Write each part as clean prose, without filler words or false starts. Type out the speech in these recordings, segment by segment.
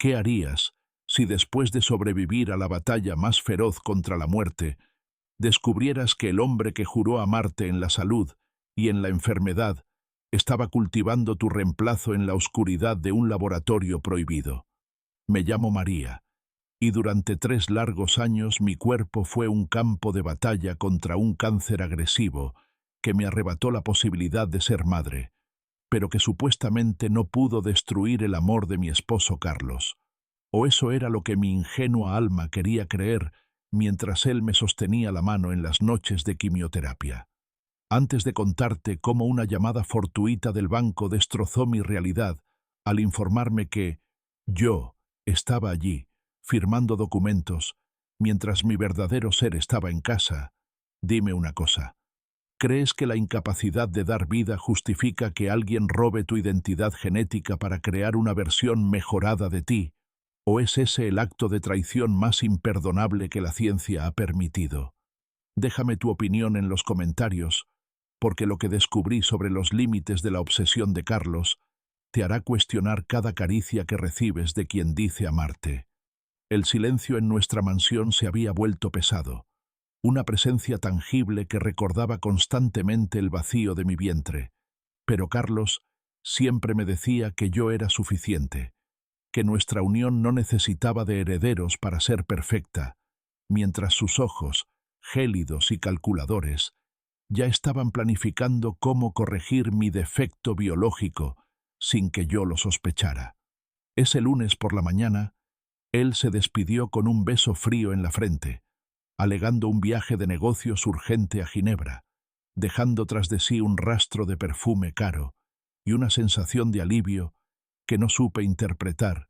¿Qué harías si después de sobrevivir a la batalla más feroz contra la muerte, descubrieras que el hombre que juró amarte en la salud y en la enfermedad estaba cultivando tu reemplazo en la oscuridad de un laboratorio prohibido? Me llamo María, y durante 3 largos años mi cuerpo fue un campo de batalla contra un cáncer agresivo que me arrebató la posibilidad de ser madre, pero que supuestamente no pudo destruir el amor de mi esposo Carlos. O eso era lo que mi ingenua alma quería creer mientras él me sostenía la mano en las noches de quimioterapia. Antes de contarte cómo una llamada fortuita del banco destrozó mi realidad al informarme que yo estaba allí, firmando documentos, mientras mi verdadero ser estaba en casa, dime una cosa. ¿Crees que la incapacidad de dar vida justifica que alguien robe tu identidad genética para crear una versión mejorada de ti? ¿O es ese el acto de traición más imperdonable que la ciencia ha permitido? Déjame tu opinión en los comentarios, porque lo que descubrí sobre los límites de la obsesión de Carlos te hará cuestionar cada caricia que recibes de quien dice amarte. El silencio en nuestra mansión se había vuelto pesado, una presencia tangible que recordaba constantemente el vacío de mi vientre. Pero Carlos siempre me decía que yo era suficiente, que nuestra unión no necesitaba de herederos para ser perfecta, mientras sus ojos, gélidos y calculadores, ya estaban planificando cómo corregir mi defecto biológico sin que yo lo sospechara. Ese lunes por la mañana, él se despidió con un beso frío en la frente, alegando un viaje de negocios urgente a Ginebra, dejando tras de sí un rastro de perfume caro y una sensación de alivio que no supe interpretar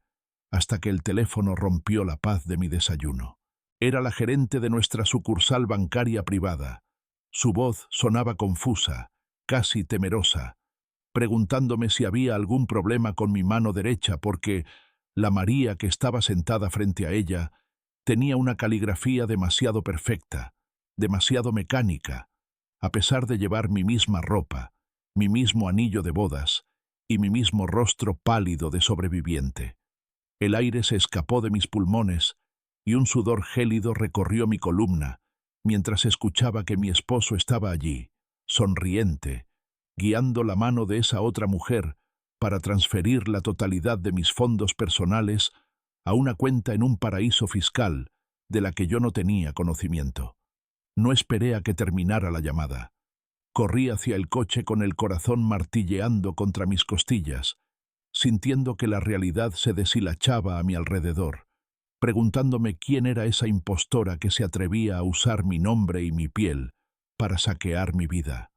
hasta que el teléfono rompió la paz de mi desayuno. Era la gerente de nuestra sucursal bancaria privada. Su voz sonaba confusa, casi temerosa, preguntándome si había algún problema con mi mano derecha porque la María que estaba sentada frente a ella tenía una caligrafía demasiado perfecta, demasiado mecánica, a pesar de llevar mi misma ropa, mi mismo anillo de bodas y mi mismo rostro pálido de sobreviviente. El aire se escapó de mis pulmones y un sudor gélido recorrió mi columna mientras escuchaba que mi esposo estaba allí, sonriente, guiando la mano de esa otra mujer para transferir la totalidad de mis fondos personales a una cuenta en un paraíso fiscal de la que yo no tenía conocimiento. No esperé a que terminara la llamada. Corrí hacia el coche con el corazón martilleando contra mis costillas, sintiendo que la realidad se deshilachaba a mi alrededor, preguntándome quién era esa impostora que se atrevía a usar mi nombre y mi piel para saquear mi vida.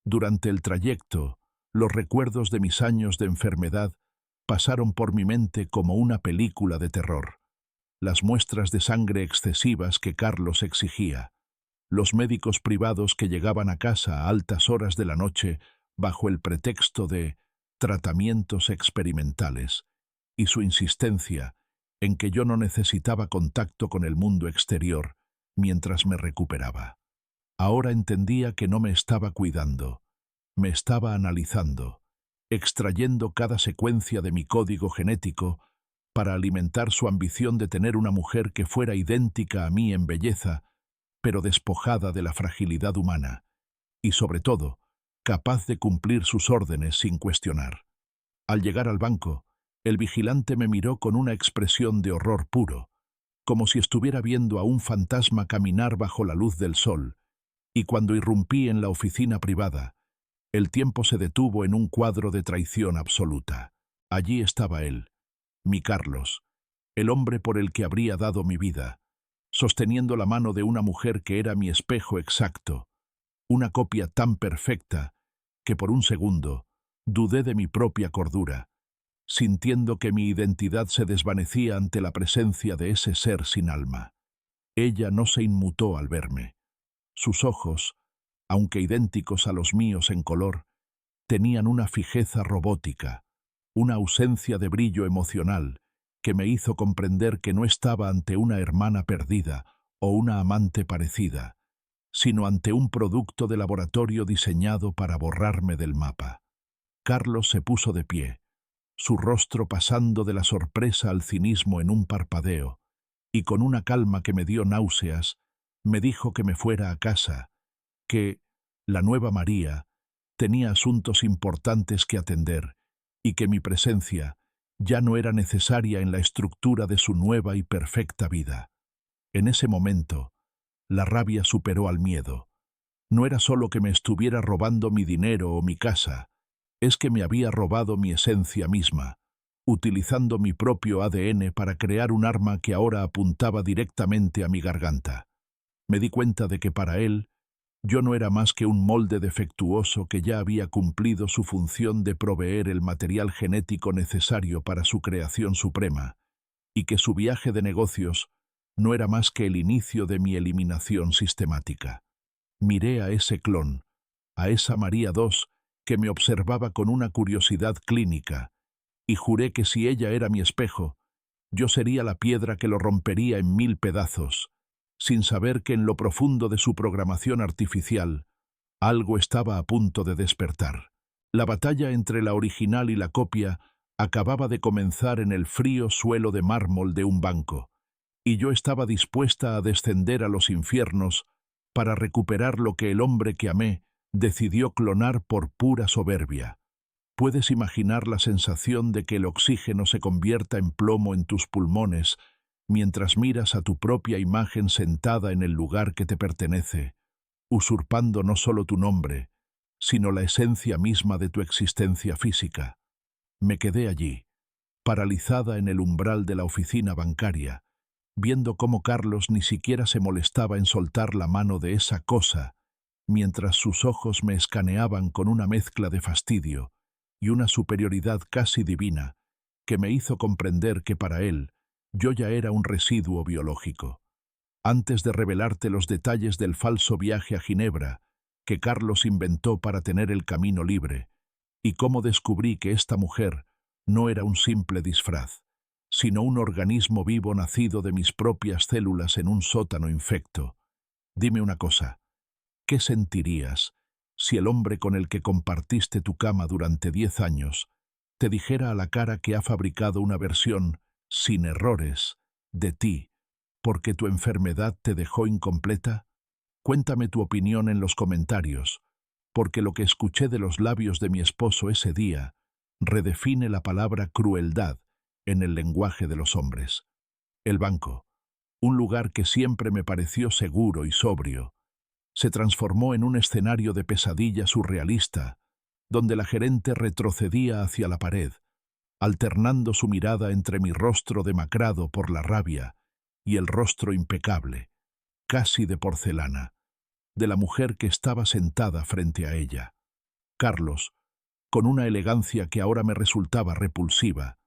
Durante el trayecto, los recuerdos de mis años de enfermedad pasaron por mi mente como una película de terror. Las muestras de sangre excesivas que Carlos exigía, los médicos privados que llegaban a casa a altas horas de la noche bajo el pretexto de tratamientos experimentales, y su insistencia en que yo no necesitaba contacto con el mundo exterior mientras me recuperaba. Ahora entendía que no me estaba cuidando, me estaba analizando, extrayendo cada secuencia de mi código genético para alimentar su ambición de tener una mujer que fuera idéntica a mí en belleza, pero despojada de la fragilidad humana, y sobre todo, capaz de cumplir sus órdenes sin cuestionar. Al llegar al banco, el vigilante me miró con una expresión de horror puro, como si estuviera viendo a un fantasma caminar bajo la luz del sol, y cuando irrumpí en la oficina privada, el tiempo se detuvo en un cuadro de traición absoluta. Allí estaba él, mi Carlos, el hombre por el que habría dado mi vida, sosteniendo la mano de una mujer que era mi espejo exacto, una copia tan perfecta que por un segundo dudé de mi propia cordura, sintiendo que mi identidad se desvanecía ante la presencia de ese ser sin alma. Ella no se inmutó al verme. Sus ojos, aunque idénticos a los míos en color, tenían una fijeza robótica, una ausencia de brillo emocional que me hizo comprender que no estaba ante una hermana perdida o una amante parecida, sino ante un producto de laboratorio diseñado para borrarme del mapa. Carlos se puso de pie, su rostro pasando de la sorpresa al cinismo en un parpadeo, y con una calma que me dio náuseas, me dijo que me fuera a casa, que la nueva María tenía asuntos importantes que atender y que mi presencia ya no era necesaria en la estructura de su nueva y perfecta vida. En ese momento, la rabia superó al miedo. No era solo que me estuviera robando mi dinero o mi casa, es que me había robado mi esencia misma, utilizando mi propio ADN para crear un arma que ahora apuntaba directamente a mi garganta. Me di cuenta de que para él, yo no era más que un molde defectuoso que ya había cumplido su función de proveer el material genético necesario para su creación suprema, y que su viaje de negocios no era más que el inicio de mi eliminación sistemática. Miré a ese clon, a esa María II, que me observaba con una curiosidad clínica, y juré que si ella era mi espejo, yo sería la piedra que lo rompería en 1000 pedazos, sin saber que en lo profundo de su programación artificial, algo estaba a punto de despertar. La batalla entre la original y la copia acababa de comenzar en el frío suelo de mármol de un banco, y yo estaba dispuesta a descender a los infiernos para recuperar lo que el hombre que amé decidió clonar por pura soberbia. Puedes imaginar la sensación de que el oxígeno se convierta en plomo en tus pulmones mientras miras a tu propia imagen sentada en el lugar que te pertenece, usurpando no solo tu nombre, sino la esencia misma de tu existencia física. Me quedé allí, paralizada en el umbral de la oficina bancaria, viendo cómo Carlos ni siquiera se molestaba en soltar la mano de esa cosa, mientras sus ojos me escaneaban con una mezcla de fastidio y una superioridad casi divina que me hizo comprender que para él yo ya era un residuo biológico. Antes de revelarte los detalles del falso viaje a Ginebra que Carlos inventó para tener el camino libre, y cómo descubrí que esta mujer no era un simple disfraz, sino un organismo vivo nacido de mis propias células en un sótano infecto. Dime una cosa, ¿qué sentirías si el hombre con el que compartiste tu cama durante 10 años te dijera a la cara que ha fabricado una versión sin errores de ti, porque tu enfermedad te dejó incompleta? Cuéntame tu opinión en los comentarios, porque lo que escuché de los labios de mi esposo ese día redefine la palabra crueldad en el lenguaje de los hombres. El banco, un lugar que siempre me pareció seguro y sobrio, se transformó en un escenario de pesadilla surrealista, donde la gerente retrocedía hacia la pared, alternando su mirada entre mi rostro demacrado por la rabia y el rostro impecable, casi de porcelana, de la mujer que estaba sentada frente a ella. Carlos, con una elegancia que ahora me resultaba repulsiva,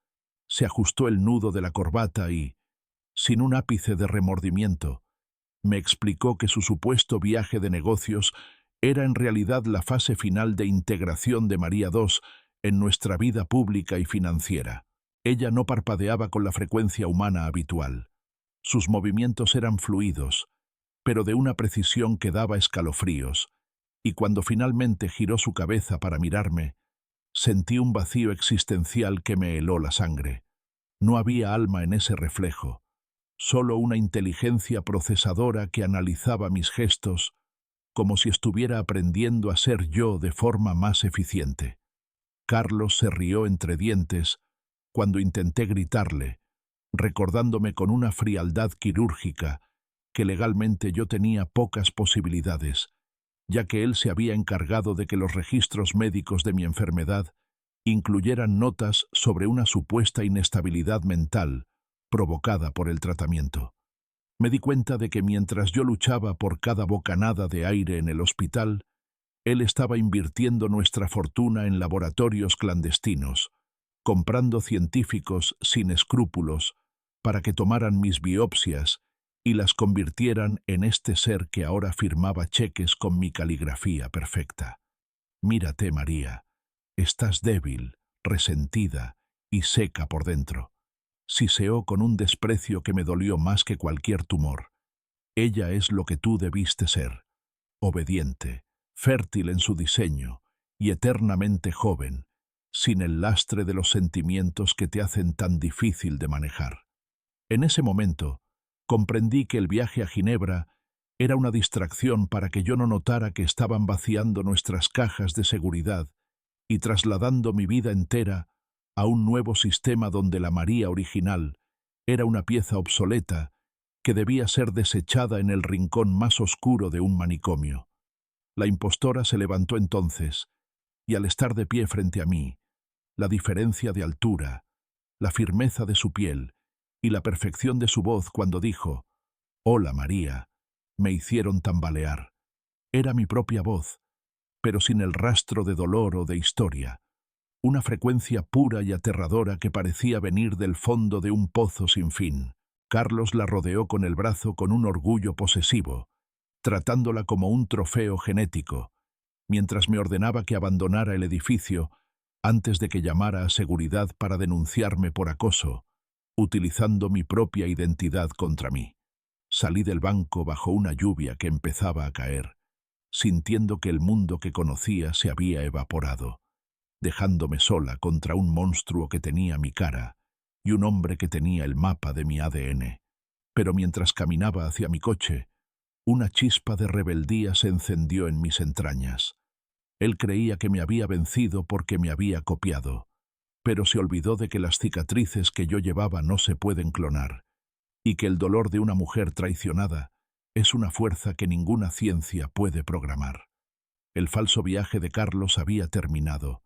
se ajustó el nudo de la corbata y, sin un ápice de remordimiento, me explicó que su supuesto viaje de negocios era en realidad la fase final de integración de María II en nuestra vida pública y financiera. Ella no parpadeaba con la frecuencia humana habitual. Sus movimientos eran fluidos, pero de una precisión que daba escalofríos, y cuando finalmente giró su cabeza para mirarme, sentí un vacío existencial que me heló la sangre. No había alma en ese reflejo, solo una inteligencia procesadora que analizaba mis gestos como si estuviera aprendiendo a ser yo de forma más eficiente. Carlos se rió entre dientes cuando intenté gritarle, recordándome con una frialdad quirúrgica que legalmente yo tenía pocas posibilidades, ya que él se había encargado de que los registros médicos de mi enfermedad incluyeran notas sobre una supuesta inestabilidad mental provocada por el tratamiento. Me di cuenta de que mientras yo luchaba por cada bocanada de aire en el hospital, él estaba invirtiendo nuestra fortuna en laboratorios clandestinos, comprando científicos sin escrúpulos para que tomaran mis biopsias y las convirtieran en este ser que ahora firmaba cheques con mi caligrafía perfecta. Mírate, María, estás débil, resentida y seca por dentro. Siseó con un desprecio que me dolió más que cualquier tumor. Ella es lo que tú debiste ser, obediente, fértil en su diseño y eternamente joven, sin el lastre de los sentimientos que te hacen tan difícil de manejar. En ese momento, comprendí que el viaje a Ginebra era una distracción para que yo no notara que estaban vaciando nuestras cajas de seguridad y trasladando mi vida entera a un nuevo sistema donde la María original era una pieza obsoleta que debía ser desechada en el rincón más oscuro de un manicomio. La impostora se levantó entonces, y al estar de pie frente a mí, la diferencia de altura, la firmeza de su piel y la perfección de su voz cuando dijo «Hola, María», me hicieron tambalear. Era mi propia voz, pero sin el rastro de dolor o de historia, una frecuencia pura y aterradora que parecía venir del fondo de un pozo sin fin. Carlos la rodeó con el brazo con un orgullo posesivo, tratándola como un trofeo genético, mientras me ordenaba que abandonara el edificio antes de que llamara a seguridad para denunciarme por acoso, utilizando mi propia identidad contra mí. Salí del banco bajo una lluvia que empezaba a caer, sintiendo que el mundo que conocía se había evaporado, dejándome sola contra un monstruo que tenía mi cara y un hombre que tenía el mapa de mi ADN. Pero mientras caminaba hacia mi coche, una chispa de rebeldía se encendió en mis entrañas. Él creía que me había vencido porque me había copiado, pero se olvidó de que las cicatrices que yo llevaba no se pueden clonar, y que el dolor de una mujer traicionada es una fuerza que ninguna ciencia puede programar. El falso viaje de Carlos había terminado,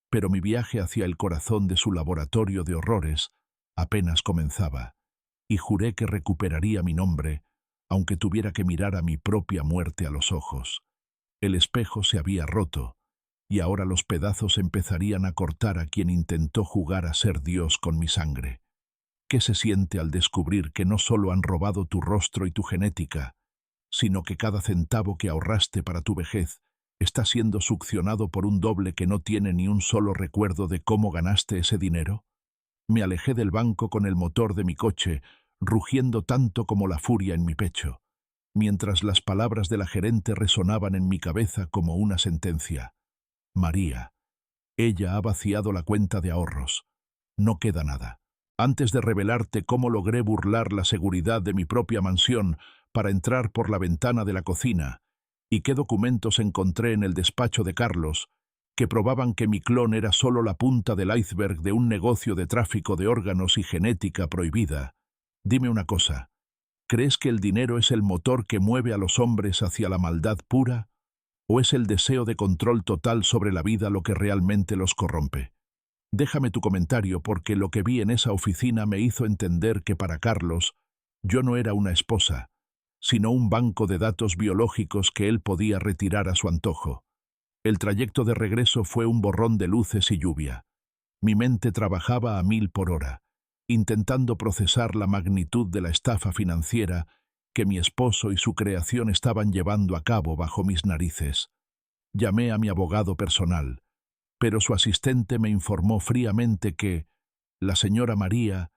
pero mi viaje hacia el corazón de su laboratorio de horrores apenas comenzaba, y juré que recuperaría mi nombre, aunque tuviera que mirar a mi propia muerte a los ojos. El espejo se había roto, y ahora los pedazos empezarían a cortar a quien intentó jugar a ser Dios con mi sangre. ¿Qué se siente al descubrir que no solo han robado tu rostro y tu genética, sino que cada centavo que ahorraste para tu vejez está siendo succionado por un doble que no tiene ni un solo recuerdo de cómo ganaste ese dinero? Me alejé del banco con el motor de mi coche, rugiendo tanto como la furia en mi pecho, mientras las palabras de la gerente resonaban en mi cabeza como una sentencia. María, ella ha vaciado la cuenta de ahorros. No queda nada. Antes de revelarte cómo logré burlar la seguridad de mi propia mansión para entrar por la ventana de la cocina, y qué documentos encontré en el despacho de Carlos, que probaban que mi clon era solo la punta del iceberg de un negocio de tráfico de órganos y genética prohibida. Dime una cosa, ¿crees que el dinero es el motor que mueve a los hombres hacia la maldad pura? ¿O es el deseo de control total sobre la vida lo que realmente los corrompe? Déjame tu comentario porque lo que vi en esa oficina me hizo entender que para Carlos yo no era una esposa, sino un banco de datos biológicos que él podía retirar a su antojo. El trayecto de regreso fue un borrón de luces y lluvia. Mi mente trabajaba a 1000 por hora, intentando procesar la magnitud de la estafa financiera que mi esposo y su creación estaban llevando a cabo bajo mis narices. Llamé a mi abogado personal, pero su asistente me informó fríamente que la señora María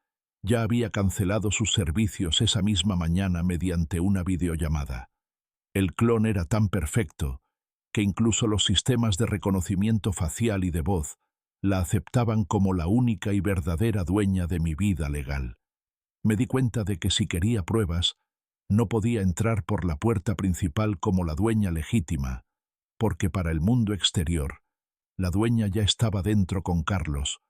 ya había cancelado sus servicios esa misma mañana mediante una videollamada. El clon era tan perfecto que incluso los sistemas de reconocimiento facial y de voz la aceptaban como la única y verdadera dueña de mi vida legal. Me di cuenta de que si quería pruebas, no podía entrar por la puerta principal como la dueña legítima, porque para el mundo exterior, la dueña ya estaba dentro con Carlos,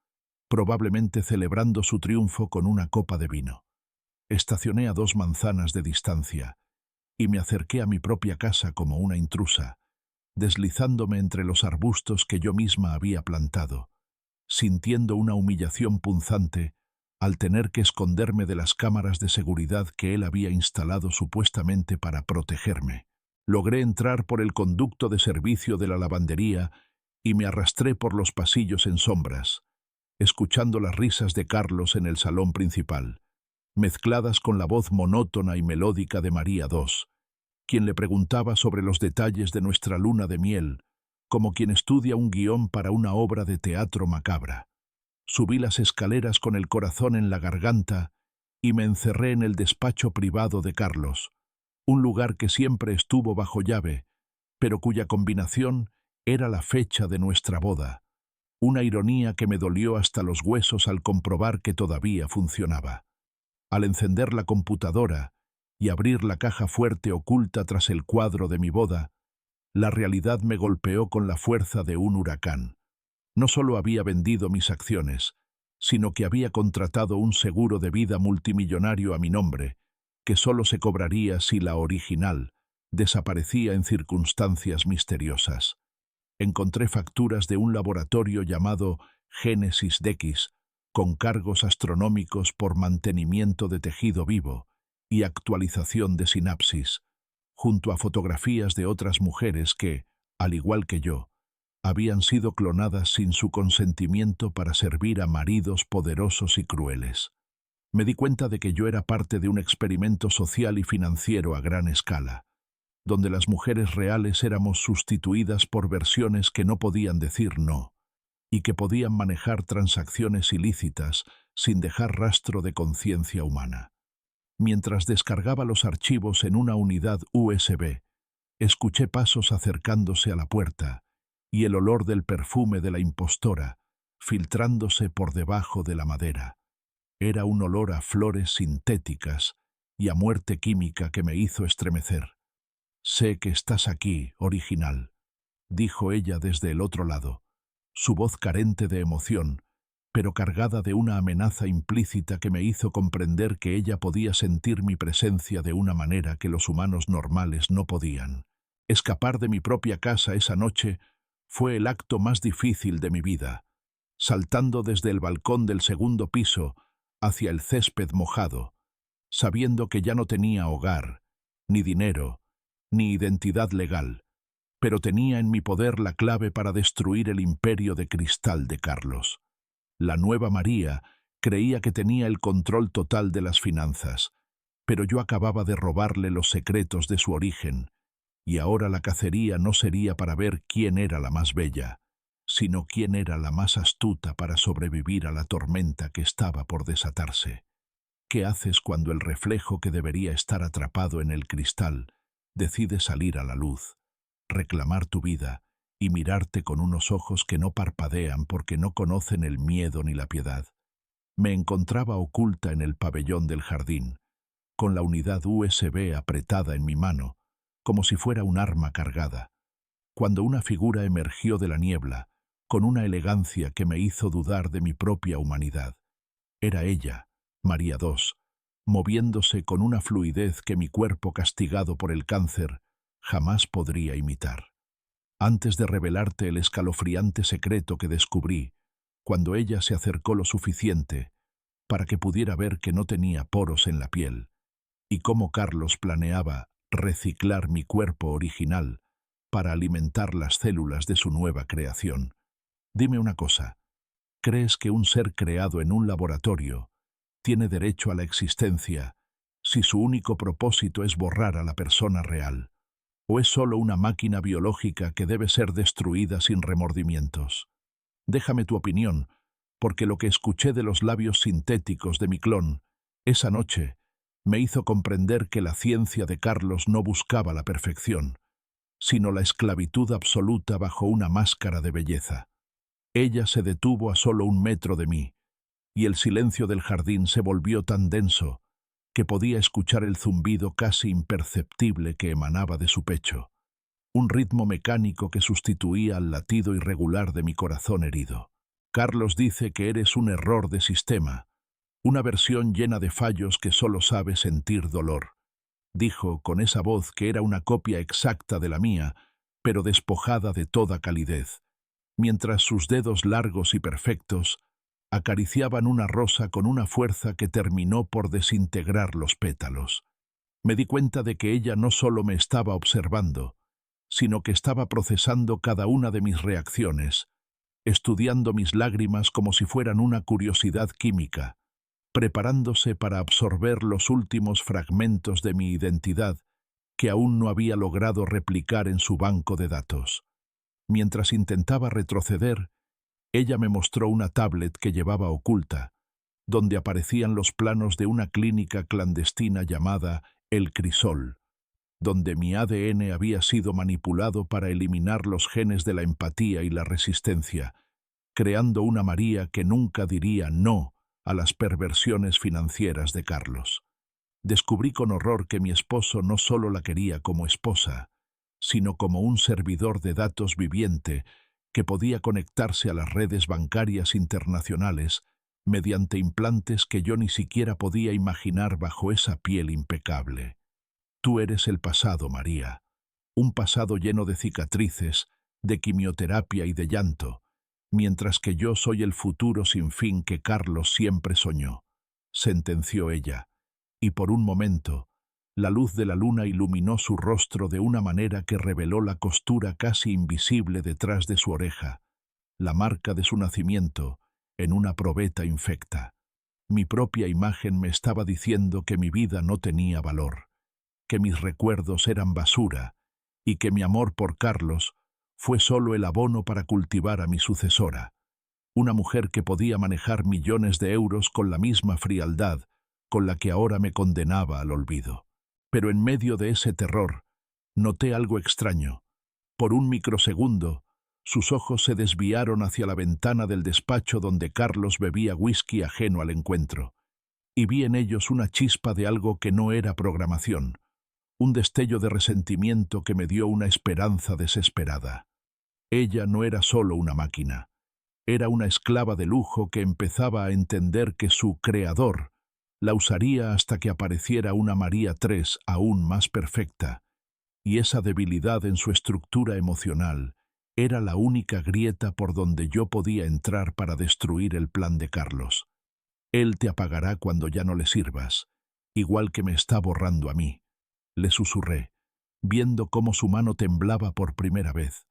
probablemente celebrando su triunfo con una copa de vino. Estacioné a 2 manzanas de distancia y me acerqué a mi propia casa como una intrusa, deslizándome entre los arbustos que yo misma había plantado, sintiendo una humillación punzante al tener que esconderme de las cámaras de seguridad que él había instalado supuestamente para protegerme. Logré entrar por el conducto de servicio de la lavandería y me arrastré por los pasillos en sombras, escuchando las risas de Carlos en el salón principal, mezcladas con la voz monótona y melódica de María II, quien le preguntaba sobre los detalles de nuestra luna de miel, como quien estudia un guión para una obra de teatro macabra. Subí las escaleras con el corazón en la garganta y me encerré en el despacho privado de Carlos, un lugar que siempre estuvo bajo llave, pero cuya combinación era la fecha de nuestra boda, una ironía que me dolió hasta los huesos al comprobar que todavía funcionaba. Al encender la computadora y abrir la caja fuerte oculta tras el cuadro de mi boda, la realidad me golpeó con la fuerza de un huracán. No solo había vendido mis acciones, sino que había contratado un seguro de vida multimillonario a mi nombre, que solo se cobraría si la original desaparecía en circunstancias misteriosas. Encontré facturas de un laboratorio llamado Génesis Dex, con cargos astronómicos por mantenimiento de tejido vivo y actualización de sinapsis, junto a fotografías de otras mujeres que, al igual que yo, habían sido clonadas sin su consentimiento para servir a maridos poderosos y crueles. Me di cuenta de que yo era parte de un experimento social y financiero a gran escala, donde las mujeres reales éramos sustituidas por versiones que no podían decir no, y que podían manejar transacciones ilícitas sin dejar rastro de conciencia humana. Mientras descargaba los archivos en una unidad USB, escuché pasos acercándose a la puerta y el olor del perfume de la impostora filtrándose por debajo de la madera. Era un olor a flores sintéticas y a muerte química que me hizo estremecer. «Sé que estás aquí, original», dijo ella desde el otro lado, su voz carente de emoción, pero cargada de una amenaza implícita que me hizo comprender que ella podía sentir mi presencia de una manera que los humanos normales no podían. Escapar de mi propia casa esa noche fue el acto más difícil de mi vida, saltando desde el balcón del segundo piso hacia el césped mojado, sabiendo que ya no tenía hogar, ni dinero, ni identidad legal, pero tenía en mi poder la clave para destruir el imperio de cristal de Carlos. La nueva María creía que tenía el control total de las finanzas, pero yo acababa de robarle los secretos de su origen, y ahora la cacería no sería para ver quién era la más bella, sino quién era la más astuta para sobrevivir a la tormenta que estaba por desatarse. ¿Qué haces cuando el reflejo que debería estar atrapado en el cristal decide salir a la luz, reclamar tu vida y mirarte con unos ojos que no parpadean porque no conocen el miedo ni la piedad? Me encontraba oculta en el pabellón del jardín, con la unidad USB apretada en mi mano, como si fuera un arma cargada, cuando una figura emergió de la niebla, con una elegancia que me hizo dudar de mi propia humanidad. Era ella, María II, moviéndose con una fluidez que mi cuerpo castigado por el cáncer jamás podría imitar. Antes de revelarte el escalofriante secreto que descubrí, cuando ella se acercó lo suficiente para que pudiera ver que no tenía poros en la piel, y cómo Carlos planeaba reciclar mi cuerpo original para alimentar las células de su nueva creación. Dime una cosa, ¿crees que un ser creado en un laboratorio tiene derecho a la existencia si su único propósito es borrar a la persona real? ¿O es solo una máquina biológica que debe ser destruida sin remordimientos? Déjame tu opinión, porque lo que escuché de los labios sintéticos de mi clon esa noche me hizo comprender que la ciencia de Carlos no buscaba la perfección, sino la esclavitud absoluta bajo una máscara de belleza. Ella se detuvo a solo 1 metro de mí, y el silencio del jardín se volvió tan denso que podía escuchar el zumbido casi imperceptible que emanaba de su pecho, un ritmo mecánico que sustituía al latido irregular de mi corazón herido. Carlos dice que eres un error de sistema, una versión llena de fallos que solo sabe sentir dolor, dijo con esa voz que era una copia exacta de la mía, pero despojada de toda calidez, mientras sus dedos largos y perfectos acariciaban una rosa con una fuerza que terminó por desintegrar los pétalos. Me di cuenta de que ella no solo me estaba observando, sino que estaba procesando cada una de mis reacciones, estudiando mis lágrimas como si fueran una curiosidad química, preparándose para absorber los últimos fragmentos de mi identidad que aún no había logrado replicar en su banco de datos. Mientras intentaba retroceder, ella me mostró una tablet que llevaba oculta, donde aparecían los planos de una clínica clandestina llamada El Crisol, donde mi ADN había sido manipulado para eliminar los genes de la empatía y la resistencia, creando una María que nunca diría no a las perversiones financieras de Carlos. Descubrí con horror que mi esposo no solo la quería como esposa, sino como un servidor de datos viviente que podía conectarse a las redes bancarias internacionales mediante implantes que yo ni siquiera podía imaginar bajo esa piel impecable. Tú eres el pasado, María, un pasado lleno de cicatrices, de quimioterapia y de llanto, mientras que yo soy el futuro sin fin que Carlos siempre soñó, sentenció ella, y por un momento, la luz de la luna iluminó su rostro de una manera que reveló la costura casi invisible detrás de su oreja, la marca de su nacimiento, en una probeta infecta. Mi propia imagen me estaba diciendo que mi vida no tenía valor, que mis recuerdos eran basura, y que mi amor por Carlos fue solo el abono para cultivar a mi sucesora, una mujer que podía manejar millones de euros con la misma frialdad con la que ahora me condenaba al olvido. Pero en medio de ese terror, noté algo extraño. Por un microsegundo, sus ojos se desviaron hacia la ventana del despacho donde Carlos bebía whisky ajeno al encuentro, y vi en ellos una chispa de algo que no era programación, un destello de resentimiento que me dio una esperanza desesperada. Ella no era solo una máquina, era una esclava de lujo que empezaba a entender que su creador la usaría hasta que apareciera una María III aún más perfecta, y esa debilidad en su estructura emocional era la única grieta por donde yo podía entrar para destruir el plan de Carlos. Él te apagará cuando ya no le sirvas, igual que me está borrando a mí, le susurré, viendo cómo su mano temblaba por primera vez,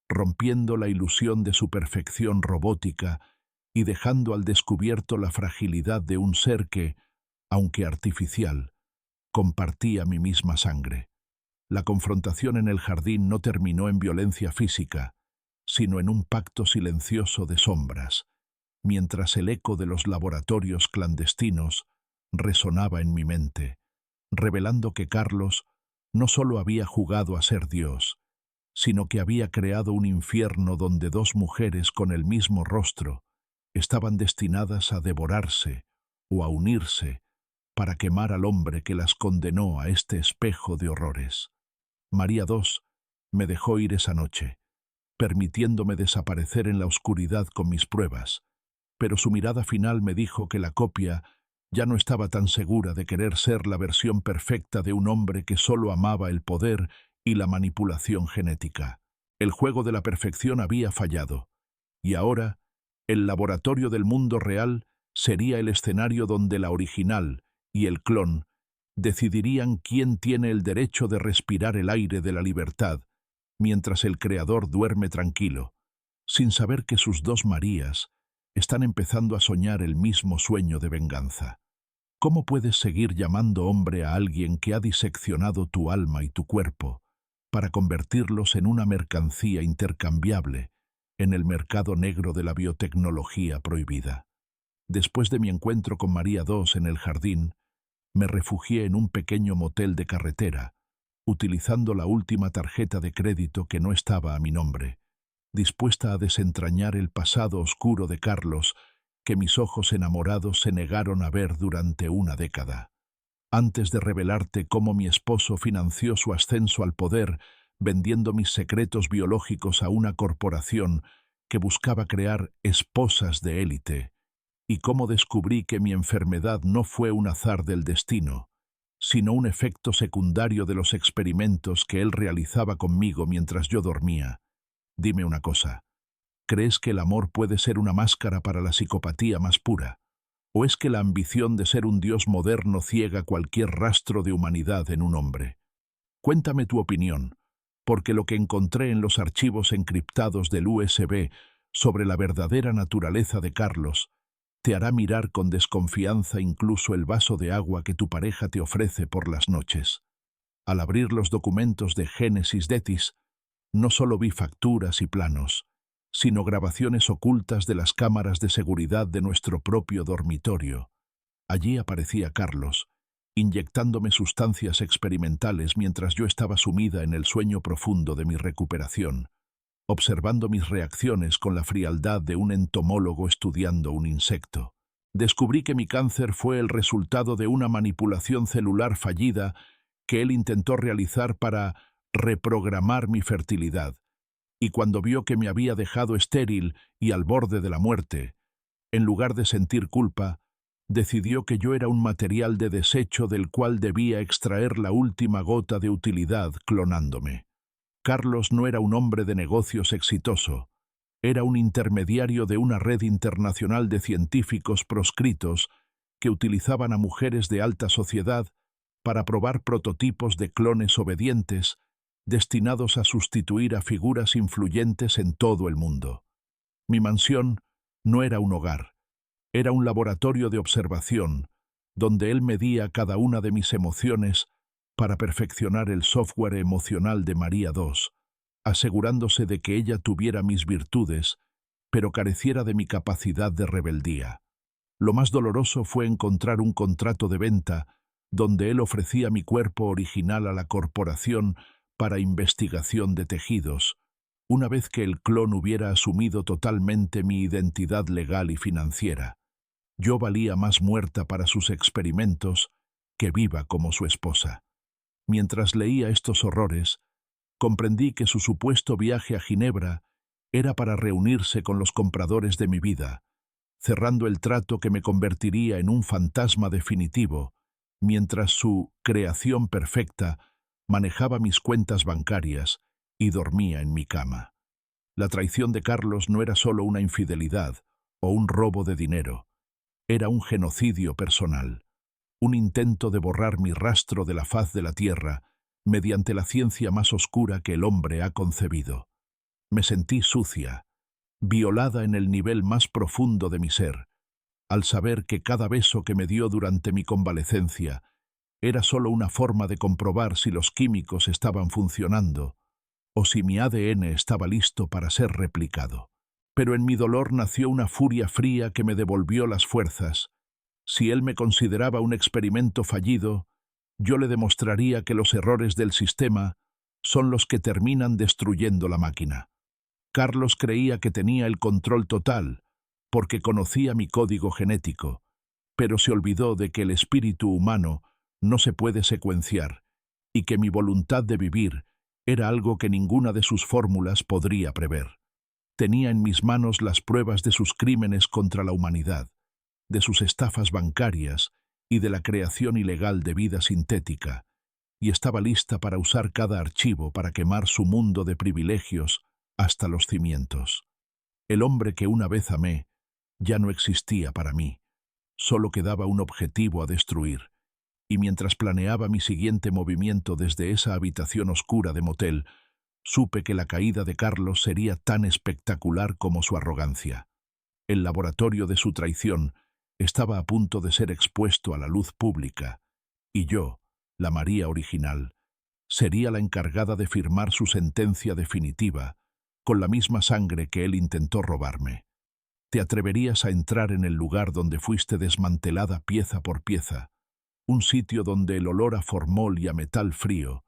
rompiendo la ilusión de su perfección robótica y dejando al descubierto la fragilidad de un ser que, aunque artificial, compartía mi misma sangre. La confrontación en el jardín no terminó en violencia física, sino en un pacto silencioso de sombras, mientras el eco de los laboratorios clandestinos resonaba en mi mente, revelando que Carlos no solo había jugado a ser Dios, sino que había creado un infierno donde dos mujeres con el mismo rostro estaban destinadas a devorarse o a unirse para quemar al hombre que las condenó a este espejo de horrores. María II me dejó ir esa noche, permitiéndome desaparecer en la oscuridad con mis pruebas, pero su mirada final me dijo que la copia ya no estaba tan segura de querer ser la versión perfecta de un hombre que solo amaba el poder y la manipulación genética. El juego de la perfección había fallado, y ahora el laboratorio del mundo real sería el escenario donde la original y el clon decidirían quién tiene el derecho de respirar el aire de la libertad, mientras el creador duerme tranquilo, sin saber que sus dos Marías están empezando a soñar el mismo sueño de venganza. ¿Cómo puedes seguir llamando hombre a alguien que ha diseccionado tu alma y tu cuerpo para convertirlos en una mercancía intercambiable en el mercado negro de la biotecnología prohibida? Después de mi encuentro con María II en el jardín, me refugié en un pequeño motel de carretera, utilizando la última tarjeta de crédito que no estaba a mi nombre, dispuesta a desentrañar el pasado oscuro de Carlos que mis ojos enamorados se negaron a ver durante una década. Antes de revelarte cómo mi esposo financió su ascenso al poder vendiendo mis secretos biológicos a una corporación que buscaba crear esposas de élite, y cómo descubrí que mi enfermedad no fue un azar del destino, sino un efecto secundario de los experimentos que él realizaba conmigo mientras yo dormía. Dime una cosa, ¿crees que el amor puede ser una máscara para la psicopatía más pura? ¿O es que la ambición de ser un dios moderno ciega cualquier rastro de humanidad en un hombre? Cuéntame tu opinión, porque lo que encontré en los archivos encriptados del USB sobre la verdadera naturaleza de Carlos te hará mirar con desconfianza incluso el vaso de agua que tu pareja te ofrece por las noches. Al abrir los documentos de Génesis Detis, no solo vi facturas y planos, sino grabaciones ocultas de las cámaras de seguridad de nuestro propio dormitorio. Allí aparecía Carlos, inyectándome sustancias experimentales mientras yo estaba sumida en el sueño profundo de mi recuperación, observando mis reacciones con la frialdad de un entomólogo estudiando un insecto. Descubrí que mi cáncer fue el resultado de una manipulación celular fallida que él intentó realizar para reprogramar mi fertilidad, y cuando vio que me había dejado estéril y al borde de la muerte, en lugar de sentir culpa, decidió que yo era un material de desecho del cual debía extraer la última gota de utilidad clonándome. Carlos no era un hombre de negocios exitoso, era un intermediario de una red internacional de científicos proscritos que utilizaban a mujeres de alta sociedad para probar prototipos de clones obedientes destinados a sustituir a figuras influyentes en todo el mundo. Mi mansión no era un hogar, era un laboratorio de observación donde él medía cada una de mis emociones para perfeccionar el software emocional de María II, asegurándose de que ella tuviera mis virtudes, pero careciera de mi capacidad de rebeldía. Lo más doloroso fue encontrar un contrato de venta donde él ofrecía mi cuerpo original a la corporación para investigación de tejidos, una vez que el clon hubiera asumido totalmente mi identidad legal y financiera. Yo valía más muerta para sus experimentos que viva como su esposa. Mientras leía estos horrores, comprendí que su supuesto viaje a Ginebra era para reunirse con los compradores de mi vida, cerrando el trato que me convertiría en un fantasma definitivo, mientras su creación perfecta manejaba mis cuentas bancarias y dormía en mi cama. La traición de Carlos no era solo una infidelidad o un robo de dinero, era un genocidio personal, un intento de borrar mi rastro de la faz de la tierra mediante la ciencia más oscura que el hombre ha concebido. Me sentí sucia, violada en el nivel más profundo de mi ser, al saber que cada beso que me dio durante mi convalecencia era solo una forma de comprobar si los químicos estaban funcionando o si mi ADN estaba listo para ser replicado. Pero en mi dolor nació una furia fría que me devolvió las fuerzas. Si él me consideraba un experimento fallido, yo le demostraría que los errores del sistema son los que terminan destruyendo la máquina. Carlos creía que tenía el control total, porque conocía mi código genético, pero se olvidó de que el espíritu humano no se puede secuenciar y que mi voluntad de vivir era algo que ninguna de sus fórmulas podría prever. Tenía en mis manos las pruebas de sus crímenes contra la humanidad, de sus estafas bancarias y de la creación ilegal de vida sintética, y estaba lista para usar cada archivo para quemar su mundo de privilegios hasta los cimientos. El hombre que una vez amé ya no existía para mí, solo quedaba un objetivo a destruir, y mientras planeaba mi siguiente movimiento desde esa habitación oscura de motel, supe que la caída de Carlos sería tan espectacular como su arrogancia. El laboratorio de su traición estaba a punto de ser expuesto a la luz pública, y yo, la María original, sería la encargada de firmar su sentencia definitiva, con la misma sangre que él intentó robarme. ¿Te atreverías a entrar en el lugar donde fuiste desmantelada pieza por pieza? Un sitio donde el olor a formol y a metal frío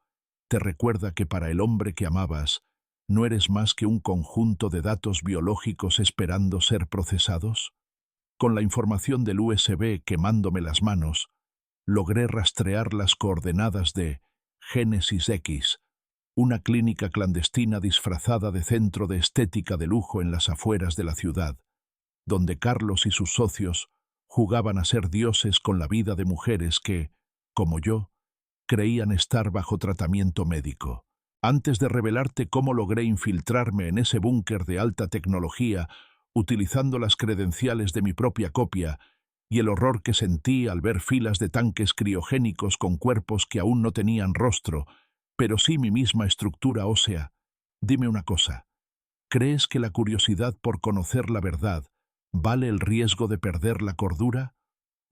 te recuerda que para el hombre que amabas no eres más que un conjunto de datos biológicos esperando ser procesados. Con la información del USB quemándome las manos, logré rastrear las coordenadas de Génesis X, una clínica clandestina disfrazada de centro de estética de lujo en las afueras de la ciudad, donde Carlos y sus socios jugaban a ser dioses con la vida de mujeres que, como yo, creían estar bajo tratamiento médico. Antes de revelarte cómo logré infiltrarme en ese búnker de alta tecnología, utilizando las credenciales de mi propia copia, y el horror que sentí al ver filas de tanques criogénicos con cuerpos que aún no tenían rostro, pero sí mi misma estructura ósea, dime una cosa, ¿crees que la curiosidad por conocer la verdad vale el riesgo de perder la cordura?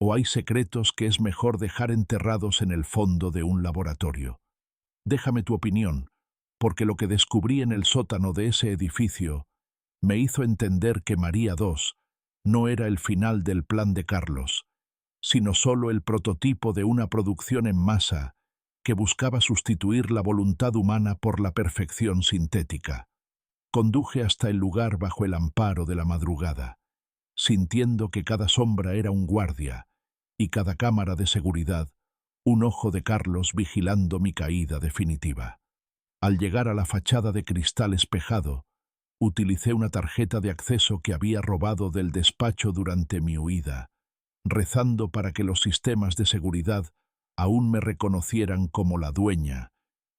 ¿O hay secretos que es mejor dejar enterrados en el fondo de un laboratorio? Déjame tu opinión, porque lo que descubrí en el sótano de ese edificio me hizo entender que María II no era el final del plan de Carlos, sino solo el prototipo de una producción en masa que buscaba sustituir la voluntad humana por la perfección sintética. Conduje hasta el lugar bajo el amparo de la madrugada, sintiendo que cada sombra era un guardia y cada cámara de seguridad un ojo de Carlos vigilando mi caída definitiva. Al llegar a la fachada de cristal espejado, utilicé una tarjeta de acceso que había robado del despacho durante mi huida, rezando para que los sistemas de seguridad aún me reconocieran como la dueña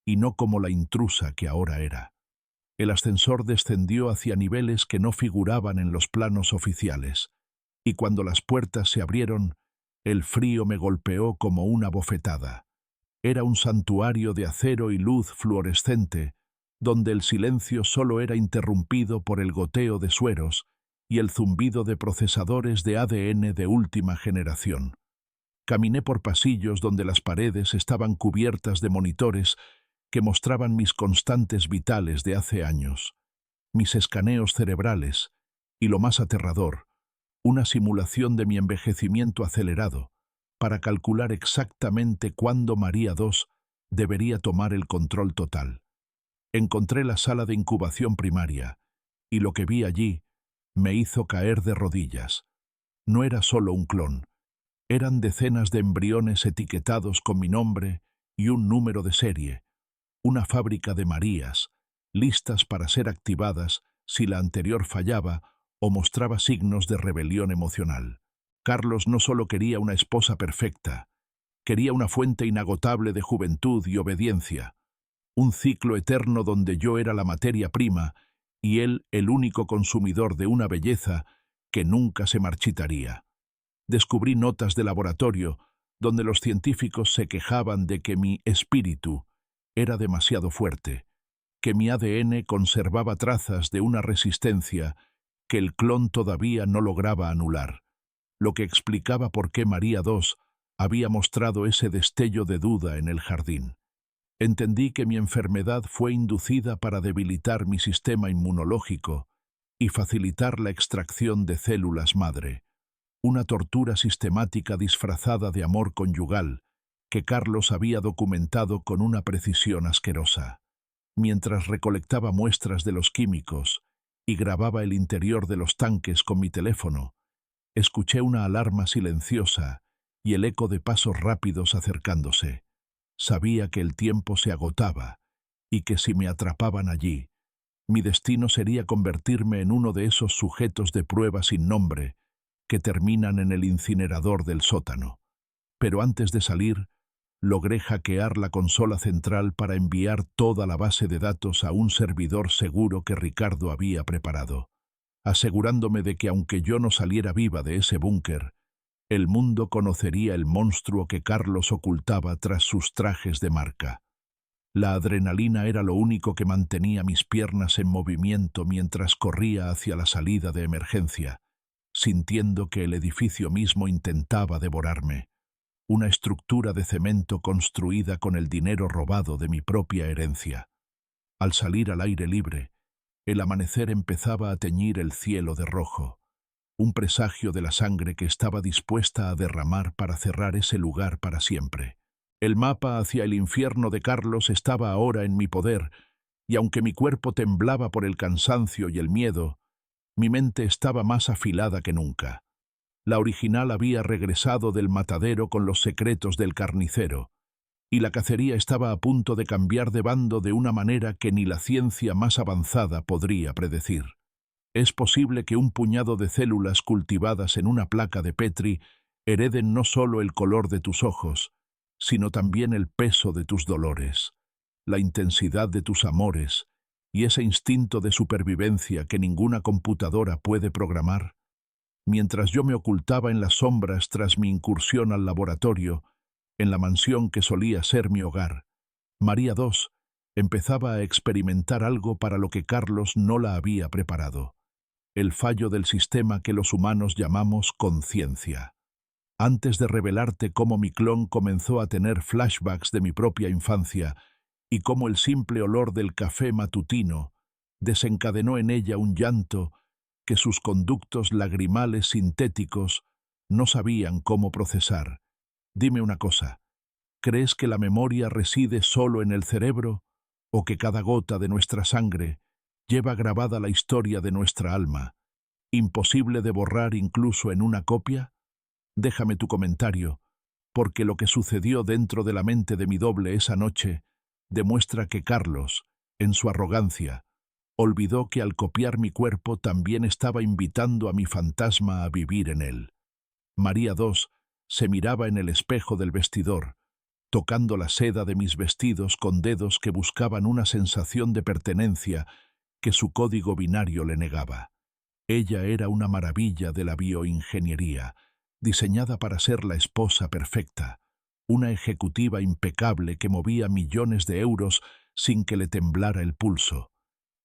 y no como la intrusa que ahora era. El ascensor descendió hacia niveles que no figuraban en los planos oficiales, y cuando las puertas se abrieron, el frío me golpeó como una bofetada. Era un santuario de acero y luz fluorescente, donde el silencio solo era interrumpido por el goteo de sueros y el zumbido de procesadores de ADN de última generación. Caminé por pasillos donde las paredes estaban cubiertas de monitores que mostraban mis constantes vitales de hace años, mis escaneos cerebrales y, lo más aterrador, una simulación de mi envejecimiento acelerado para calcular exactamente cuándo María II debería tomar el control total. Encontré la sala de incubación primaria y lo que vi allí me hizo caer de rodillas. No era solo un clon, eran decenas de embriones etiquetados con mi nombre y un número de serie, una fábrica de Marías, listas para ser activadas si la anterior fallaba o mostraba signos de rebelión emocional. Carlos no solo quería una esposa perfecta, quería una fuente inagotable de juventud y obediencia, un ciclo eterno donde yo era la materia prima y él el único consumidor de una belleza que nunca se marchitaría. Descubrí notas de laboratorio donde los científicos se quejaban de que mi espíritu era demasiado fuerte, que mi ADN conservaba trazas de una resistencia que el clon todavía no lograba anular, lo que explicaba por qué María II había mostrado ese destello de duda en el jardín. Entendí que mi enfermedad fue inducida para debilitar mi sistema inmunológico y facilitar la extracción de células madre, una tortura sistemática disfrazada de amor conyugal que Carlos había documentado con una precisión asquerosa. Mientras recolectaba muestras de los químicos y grababa el interior de los tanques con mi teléfono, escuché una alarma silenciosa y el eco de pasos rápidos acercándose. Sabía que el tiempo se agotaba y que si me atrapaban allí, mi destino sería convertirme en uno de esos sujetos de prueba sin nombre que terminan en el incinerador del sótano. Pero antes de salir, logré hackear la consola central para enviar toda la base de datos a un servidor seguro que Ricardo había preparado, asegurándome de que aunque yo no saliera viva de ese búnker, el mundo conocería el monstruo que Carlos ocultaba tras sus trajes de marca. La adrenalina era lo único que mantenía mis piernas en movimiento mientras corría hacia la salida de emergencia, sintiendo que el edificio mismo intentaba devorarme, una estructura de cemento construida con el dinero robado de mi propia herencia. Al salir al aire libre, el amanecer empezaba a teñir el cielo de rojo, un presagio de la sangre que estaba dispuesta a derramar para cerrar ese lugar para siempre. El mapa hacia el infierno de Carlos estaba ahora en mi poder, y aunque mi cuerpo temblaba por el cansancio y el miedo, mi mente estaba más afilada que nunca. La original había regresado del matadero con los secretos del carnicero, y la cacería estaba a punto de cambiar de bando de una manera que ni la ciencia más avanzada podría predecir. Es posible que un puñado de células cultivadas en una placa de Petri hereden no solo el color de tus ojos, sino también el peso de tus dolores, la intensidad de tus amores y ese instinto de supervivencia que ninguna computadora puede programar. Mientras yo me ocultaba en las sombras tras mi incursión al laboratorio, en la mansión que solía ser mi hogar, María II empezaba a experimentar algo para lo que Carlos no la había preparado: el fallo del sistema que los humanos llamamos conciencia. Antes de revelarte cómo mi clon comenzó a tener flashbacks de mi propia infancia y cómo el simple olor del café matutino desencadenó en ella un llanto que sus conductos lagrimales sintéticos no sabían cómo procesar. Dime una cosa, ¿crees que la memoria reside solo en el cerebro o que cada gota de nuestra sangre lleva grabada la historia de nuestra alma, imposible de borrar incluso en una copia. Déjame tu comentario, porque lo que sucedió dentro de la mente de mi doble esa noche demuestra que Carlos, en su arrogancia, olvidó que al copiar mi cuerpo también estaba invitando a mi fantasma a vivir en él. María II se miraba en el espejo del vestidor, tocando la seda de mis vestidos con dedos que buscaban una sensación de pertenencia que su código binario le negaba. Ella era una maravilla de la bioingeniería, diseñada para ser la esposa perfecta, una ejecutiva impecable que movía millones de euros sin que le temblara el pulso.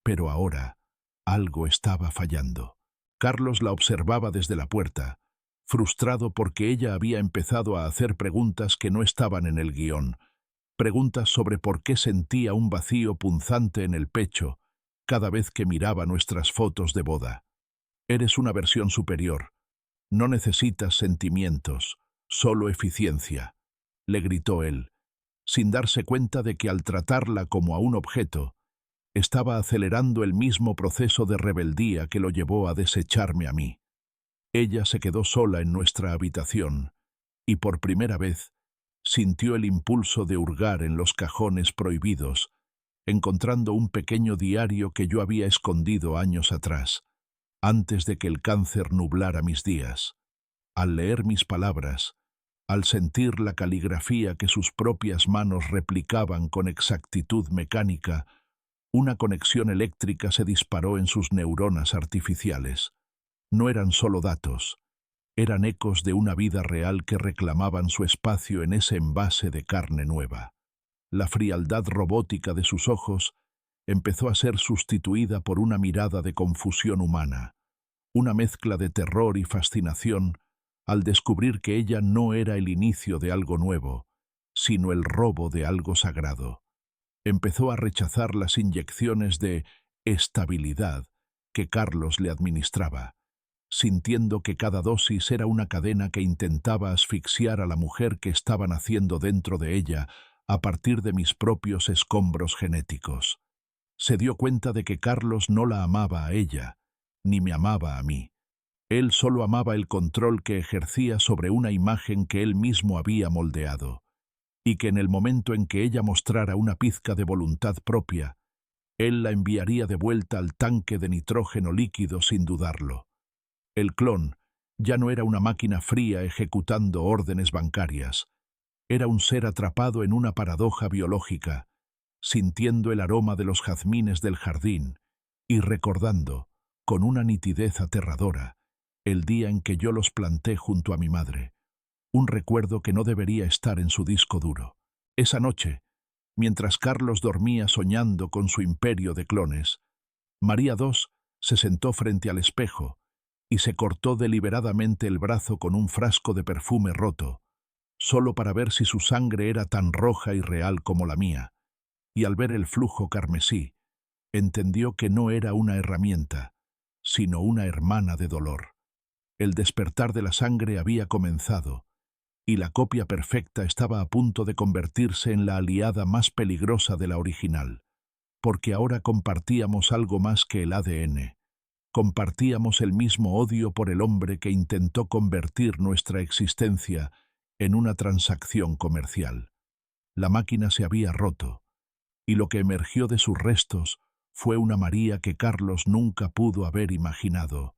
Pero ahora algo estaba fallando. Carlos la observaba desde la puerta, frustrado porque ella había empezado a hacer preguntas que no estaban en el guión, preguntas sobre por qué sentía un vacío punzante en el pecho cada vez que miraba nuestras fotos de boda. Eres una versión superior. No necesitas sentimientos, solo eficiencia, le gritó él, sin darse cuenta de que al tratarla como a un objeto, estaba acelerando el mismo proceso de rebeldía que lo llevó a desecharme a mí. Ella se quedó sola en nuestra habitación y por primera vez sintió el impulso de hurgar en los cajones prohibidos, encontrando un pequeño diario que yo había escondido años atrás, antes de que el cáncer nublara mis días. Al leer mis palabras, al sentir la caligrafía que sus propias manos replicaban con exactitud mecánica, una conexión eléctrica se disparó en sus neuronas artificiales. No eran solo datos, eran ecos de una vida real que reclamaban su espacio en ese envase de carne nueva. La frialdad robótica de sus ojos empezó a ser sustituida por una mirada de confusión humana, una mezcla de terror y fascinación al descubrir que ella no era el inicio de algo nuevo, sino el robo de algo sagrado. Empezó a rechazar las inyecciones de estabilidad que Carlos le administraba, sintiendo que cada dosis era una cadena que intentaba asfixiar a la mujer que estaba naciendo dentro de ella a partir de mis propios escombros genéticos. Se dio cuenta de que Carlos no la amaba a ella, ni me amaba a mí. Él solo amaba el control que ejercía sobre una imagen que él mismo había moldeado, y que en el momento en que ella mostrara una pizca de voluntad propia, él la enviaría de vuelta al tanque de nitrógeno líquido sin dudarlo. El clon ya no era una máquina fría ejecutando órdenes bancarias. Era un ser atrapado en una paradoja biológica, sintiendo el aroma de los jazmines del jardín y recordando, con una nitidez aterradora, el día en que yo los planté junto a mi madre, un recuerdo que no debería estar en su disco duro. Esa noche, mientras Carlos dormía soñando con su imperio de clones, María II se sentó frente al espejo y se cortó deliberadamente el brazo con un frasco de perfume roto, solo para ver si su sangre era tan roja y real como la mía, y al ver el flujo carmesí, entendió que no era una herramienta, sino una hermana de dolor. El despertar de la sangre había comenzado, y la copia perfecta estaba a punto de convertirse en la aliada más peligrosa de la original, porque ahora compartíamos algo más que el ADN. Compartíamos el mismo odio por el hombre que intentó convertir nuestra existencia en una transacción comercial. La máquina se había roto, y lo que emergió de sus restos fue una María que Carlos nunca pudo haber imaginado,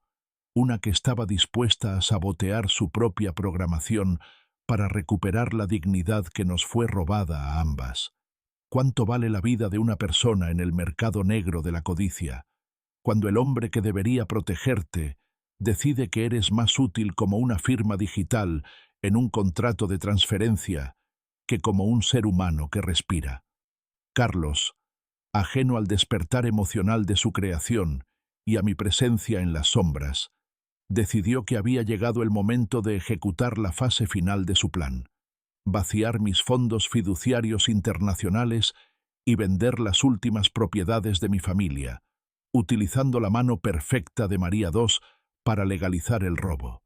una que estaba dispuesta a sabotear su propia programación para recuperar la dignidad que nos fue robada a ambas. ¿Cuánto vale la vida de una persona en el mercado negro de la codicia, cuando el hombre que debería protegerte decide que eres más útil como una firma digital en un contrato de transferencia que como un ser humano que respira? Carlos, ajeno al despertar emocional de su creación y a mi presencia en las sombras, decidió que había llegado el momento de ejecutar la fase final de su plan, vaciar mis fondos fiduciarios internacionales y vender las últimas propiedades de mi familia, utilizando la mano perfecta de María II para legalizar el robo.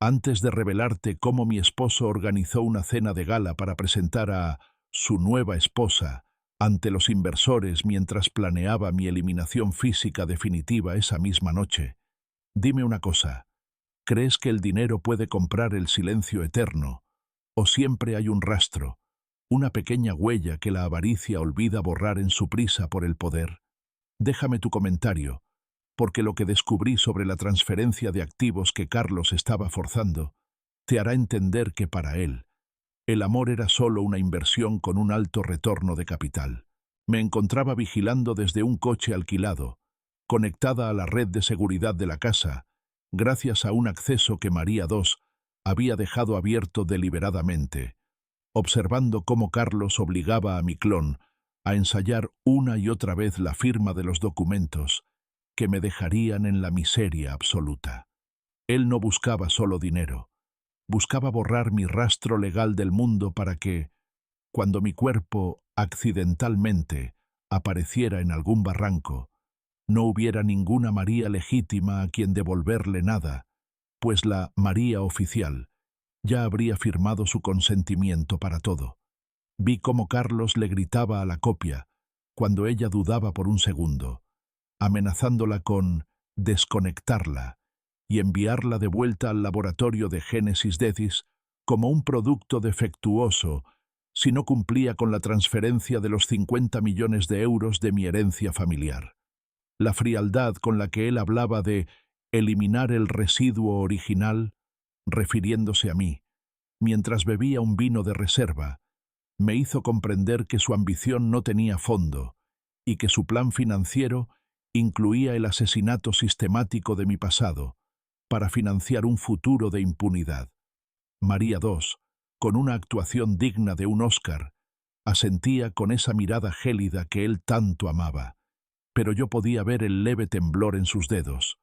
Antes de revelarte cómo mi esposo organizó una cena de gala para presentar a su nueva esposa, ante los inversores mientras planeaba mi eliminación física definitiva esa misma noche. Dime una cosa, ¿crees que el dinero puede comprar el silencio eterno? ¿O siempre hay un rastro, una pequeña huella que la avaricia olvida borrar en su prisa por el poder? Déjame tu comentario, porque lo que descubrí sobre la transferencia de activos que Carlos estaba forzando te hará entender que para él, el amor era solo una inversión con un alto retorno de capital. Me encontraba vigilando desde un coche alquilado, conectada a la red de seguridad de la casa, gracias a un acceso que María II había dejado abierto deliberadamente, observando cómo Carlos obligaba a mi clon a ensayar una y otra vez la firma de los documentos que me dejarían en la miseria absoluta. Él no buscaba solo dinero, buscaba borrar mi rastro legal del mundo para que, cuando mi cuerpo accidentalmente apareciera en algún barranco, no hubiera ninguna María legítima a quien devolverle nada, pues la María oficial ya habría firmado su consentimiento para todo. Vi cómo Carlos le gritaba a la copia, cuando ella dudaba por un segundo, amenazándola con desconectarla y enviarla de vuelta al laboratorio de Génesis Decis como un producto defectuoso si no cumplía con la transferencia de los 50 millones de euros de mi herencia familiar. La frialdad con la que él hablaba de eliminar el residuo original, refiriéndose a mí, mientras bebía un vino de reserva, me hizo comprender que su ambición no tenía fondo y que su plan financiero incluía el asesinato sistemático de mi pasado para financiar un futuro de impunidad. María II, con una actuación digna de un Oscar, asentía con esa mirada gélida que él tanto amaba, pero yo podía ver el leve temblor en sus dedos,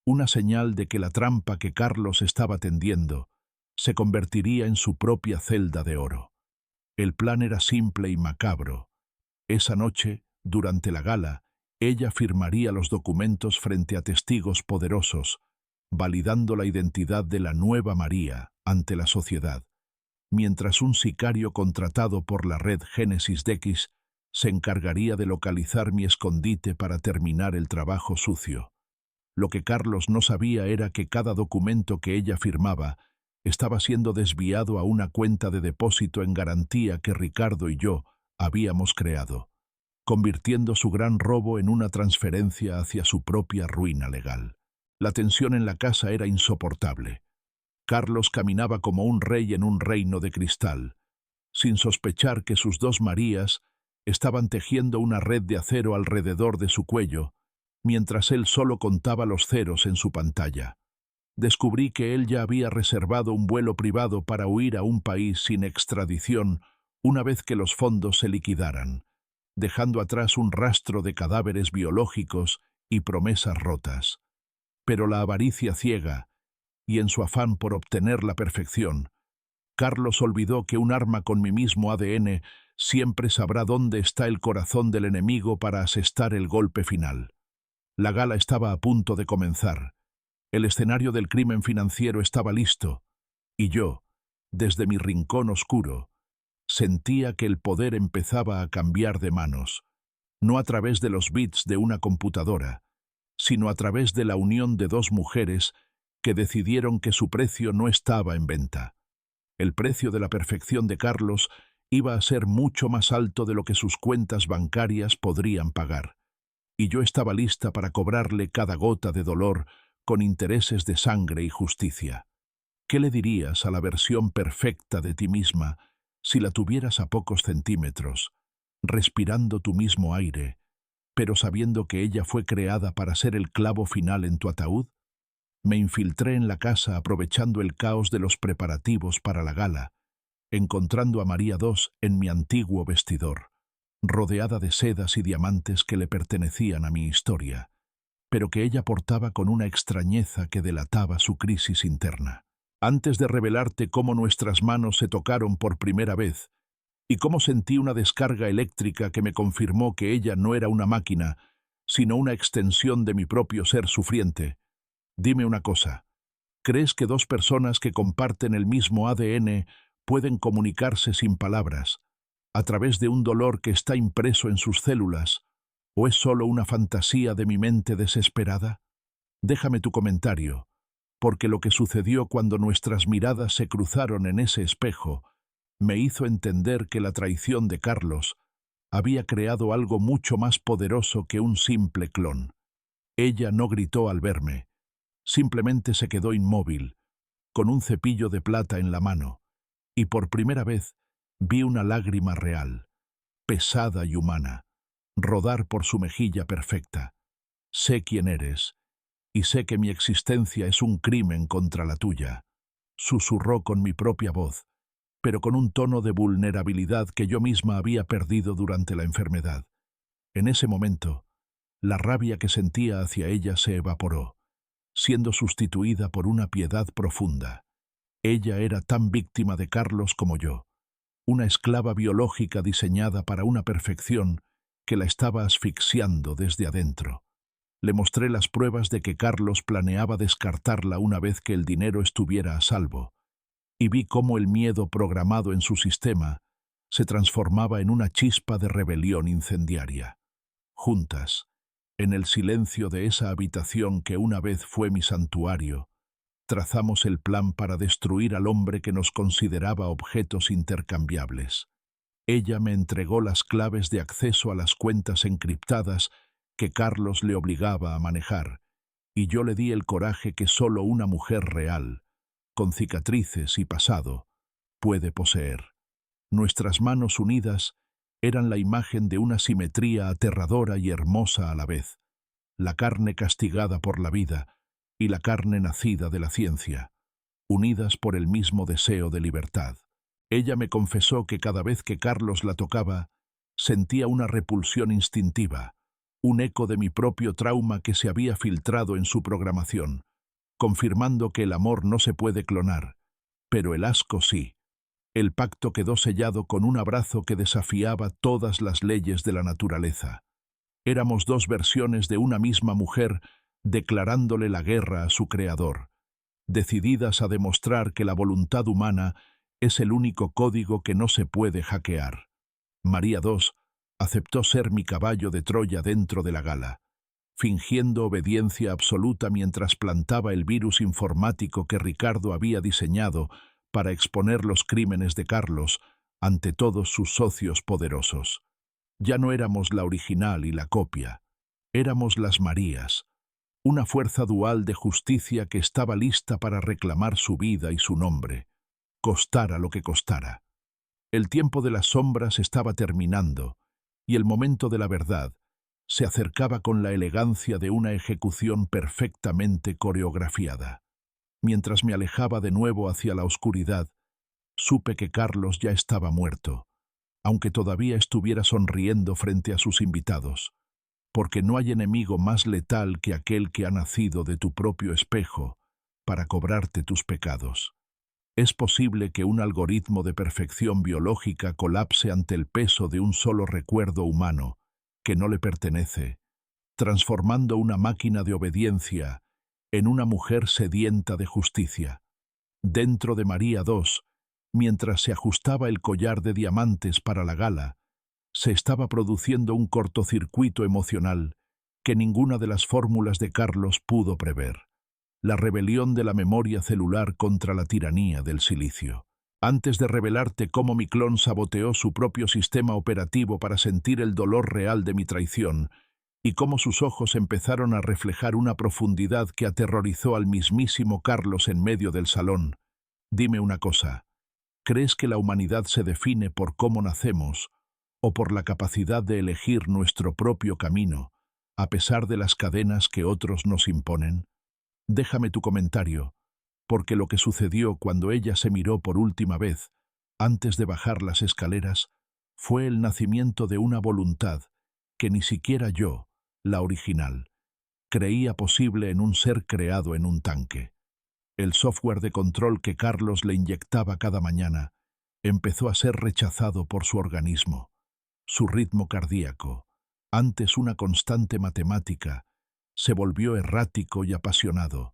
una señal de que la trampa que Carlos estaba tendiendo se convertiría en su propia celda de oro. El plan era simple y macabro. Esa noche, durante la gala, ella firmaría los documentos frente a testigos poderosos, validando la identidad de la nueva María ante la sociedad, mientras un sicario contratado por la red Génesis Decis se encargaría de localizar mi escondite para terminar el trabajo sucio. Lo que Carlos no sabía era que cada documento que ella firmaba estaba siendo desviado a una cuenta de depósito en garantía que Ricardo y yo habíamos creado, convirtiendo su gran robo en una transferencia hacia su propia ruina legal. La tensión en la casa era insoportable. Carlos caminaba como un rey en un reino de cristal, sin sospechar que sus dos Marías estaban tejiendo una red de acero alrededor de su cuello, mientras él solo contaba los ceros en su pantalla. Descubrí que él ya había reservado un vuelo privado para huir a un país sin extradición una vez que los fondos se liquidaran, dejando atrás un rastro de cadáveres biológicos y promesas rotas. Pero la avaricia ciega, y en su afán por obtener la perfección, Carlos olvidó que un arma con mi mismo ADN siempre sabrá dónde está el corazón del enemigo para asestar el golpe final. La gala estaba a punto de comenzar. El escenario del crimen financiero estaba listo, y yo, desde mi rincón oscuro, sentía que el poder empezaba a cambiar de manos, no a través de los bits de una computadora, sino a través de la unión de dos mujeres que decidieron que su precio no estaba en venta. El precio de la perfección de Carlos iba a ser mucho más alto de lo que sus cuentas bancarias podrían pagar, y yo estaba lista para cobrarle cada gota de dolor con intereses de sangre y justicia. ¿Qué le dirías a la versión perfecta de ti misma si la tuvieras a pocos centímetros, respirando tu mismo aire, pero sabiendo que ella fue creada para ser el clavo final en tu ataúd? Me infiltré en la casa aprovechando el caos de los preparativos para la gala, encontrando a María II en mi antiguo vestidor, rodeada de sedas y diamantes que le pertenecían a mi historia, pero que ella portaba con una extrañeza que delataba su crisis interna. Antes de revelarte cómo nuestras manos se tocaron por primera vez y cómo sentí una descarga eléctrica que me confirmó que ella no era una máquina, sino una extensión de mi propio ser sufriente, dime una cosa, ¿crees que dos personas que comparten el mismo ADN pueden comunicarse sin palabras, a través de un dolor que está impreso en sus células, o es solo una fantasía de mi mente desesperada? Déjame tu comentario, porque lo que sucedió cuando nuestras miradas se cruzaron en ese espejo me hizo entender que la traición de Carlos había creado algo mucho más poderoso que un simple clon. Ella no gritó al verme, simplemente se quedó inmóvil, con un cepillo de plata en la mano, y por primera vez vi una lágrima real, pesada y humana, rodar por su mejilla perfecta. Sé quién eres, y sé que mi existencia es un crimen contra la tuya, susurró con mi propia voz, pero con un tono de vulnerabilidad que yo misma había perdido durante la enfermedad. En ese momento, la rabia que sentía hacia ella se evaporó, siendo sustituida por una piedad profunda. Ella era tan víctima de Carlos como yo, una esclava biológica diseñada para una perfección que la estaba asfixiando desde adentro. Le mostré las pruebas de que Carlos planeaba descartarla una vez que el dinero estuviera a salvo, y vi cómo el miedo programado en su sistema se transformaba en una chispa de rebelión incendiaria. Juntas, en el silencio de esa habitación que una vez fue mi santuario, trazamos el plan para destruir al hombre que nos consideraba objetos intercambiables. Ella me entregó las claves de acceso a las cuentas encriptadas que Carlos le obligaba a manejar, y yo le di el coraje que solo una mujer real, con cicatrices y pasado, puede poseer. Nuestras manos unidas eran la imagen de una simetría aterradora y hermosa a la vez, la carne castigada por la vida y la carne nacida de la ciencia, unidas por el mismo deseo de libertad. Ella me confesó que cada vez que Carlos la tocaba, sentía una repulsión instintiva, un eco de mi propio trauma que se había filtrado en su programación, confirmando que el amor no se puede clonar, pero el asco sí. El pacto quedó sellado con un abrazo que desafiaba todas las leyes de la naturaleza. Éramos dos versiones de una misma mujer declarándole la guerra a su creador, decididas a demostrar que la voluntad humana es el único código que no se puede hackear. María II aceptó ser mi caballo de Troya dentro de la gala, fingiendo obediencia absoluta mientras plantaba el virus informático que Ricardo había diseñado para exponer los crímenes de Carlos ante todos sus socios poderosos. Ya no éramos la original y la copia, éramos las Marías, una fuerza dual de justicia que estaba lista para reclamar su vida y su nombre, costara lo que costara. El tiempo de las sombras estaba terminando, y el momento de la verdad se acercaba con la elegancia de una ejecución perfectamente coreografiada. Mientras me alejaba de nuevo hacia la oscuridad, supe que Carlos ya estaba muerto, aunque todavía estuviera sonriendo frente a sus invitados, porque no hay enemigo más letal que aquel que ha nacido de tu propio espejo para cobrarte tus pecados. Es posible que un algoritmo de perfección biológica colapse ante el peso de un solo recuerdo humano que no le pertenece, transformando una máquina de obediencia en una mujer sedienta de justicia. Dentro de María II, mientras se ajustaba el collar de diamantes para la gala, se estaba produciendo un cortocircuito emocional que ninguna de las fórmulas de Carlos pudo prever. La rebelión de la memoria celular contra la tiranía del silicio. Antes de revelarte cómo mi clon saboteó su propio sistema operativo para sentir el dolor real de mi traición, y cómo sus ojos empezaron a reflejar una profundidad que aterrorizó al mismísimo Carlos en medio del salón, dime una cosa, ¿crees que la humanidad se define por cómo nacemos o por la capacidad de elegir nuestro propio camino, a pesar de las cadenas que otros nos imponen? Déjame tu comentario, porque lo que sucedió cuando ella se miró por última vez, antes de bajar las escaleras, fue el nacimiento de una voluntad que ni siquiera yo, la original, creía posible en un ser creado en un tanque. El software de control que Carlos le inyectaba cada mañana empezó a ser rechazado por su organismo. Su ritmo cardíaco, antes una constante matemática, se volvió errático y apasionado,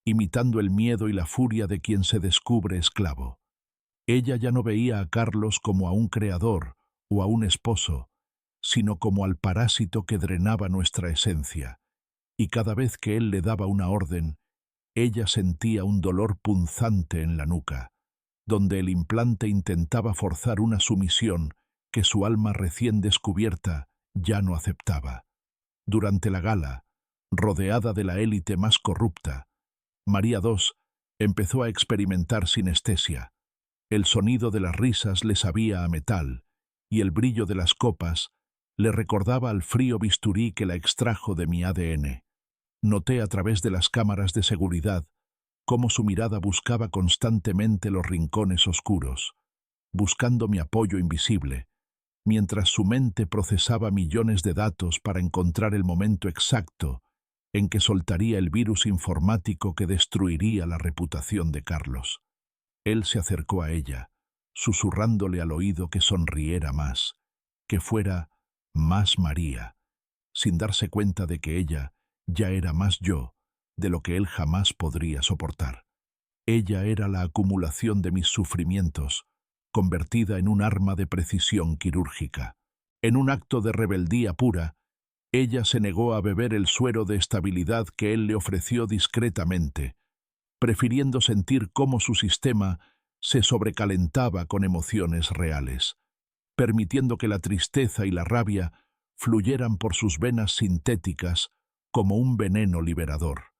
imitando el miedo y la furia de quien se descubre esclavo. Ella ya no veía a Carlos como a un creador o a un esposo, sino como al parásito que drenaba nuestra esencia, y cada vez que él le daba una orden, ella sentía un dolor punzante en la nuca, donde el implante intentaba forzar una sumisión que su alma recién descubierta ya no aceptaba. Durante la gala, rodeada de la élite más corrupta, María II empezó a experimentar sinestesia. El sonido de las risas le sabía a metal, y el brillo de las copas le recordaba al frío bisturí que la extrajo de mi ADN. Noté a través de las cámaras de seguridad cómo su mirada buscaba constantemente los rincones oscuros, buscando mi apoyo invisible, mientras su mente procesaba millones de datos para encontrar el momento exacto en que soltaría el virus informático que destruiría la reputación de Carlos. Él se acercó a ella, susurrándole al oído que sonriera más, que fuera más María, sin darse cuenta de que ella ya era más yo de lo que él jamás podría soportar. Ella era la acumulación de mis sufrimientos, convertida en un arma de precisión quirúrgica. En un acto de rebeldía pura, ella se negó a beber el suero de estabilidad que él le ofreció discretamente, prefiriendo sentir cómo su sistema se sobrecalentaba con emociones reales, permitiendo que la tristeza y la rabia fluyeran por sus venas sintéticas como un veneno liberador.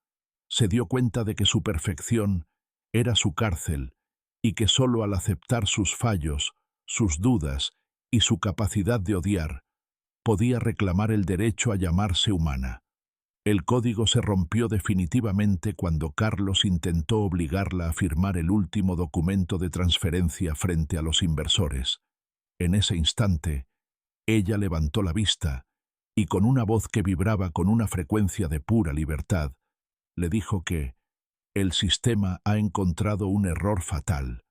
Se dio cuenta de que su perfección era su cárcel y que sólo al aceptar sus fallos, sus dudas y su capacidad de odiar, podía reclamar el derecho a llamarse humana. El código se rompió definitivamente cuando Carlos intentó obligarla a firmar el último documento de transferencia frente a los inversores. En ese instante, ella levantó la vista y con una voz que vibraba con una frecuencia de pura libertad, le dijo que el sistema ha encontrado un error fatal.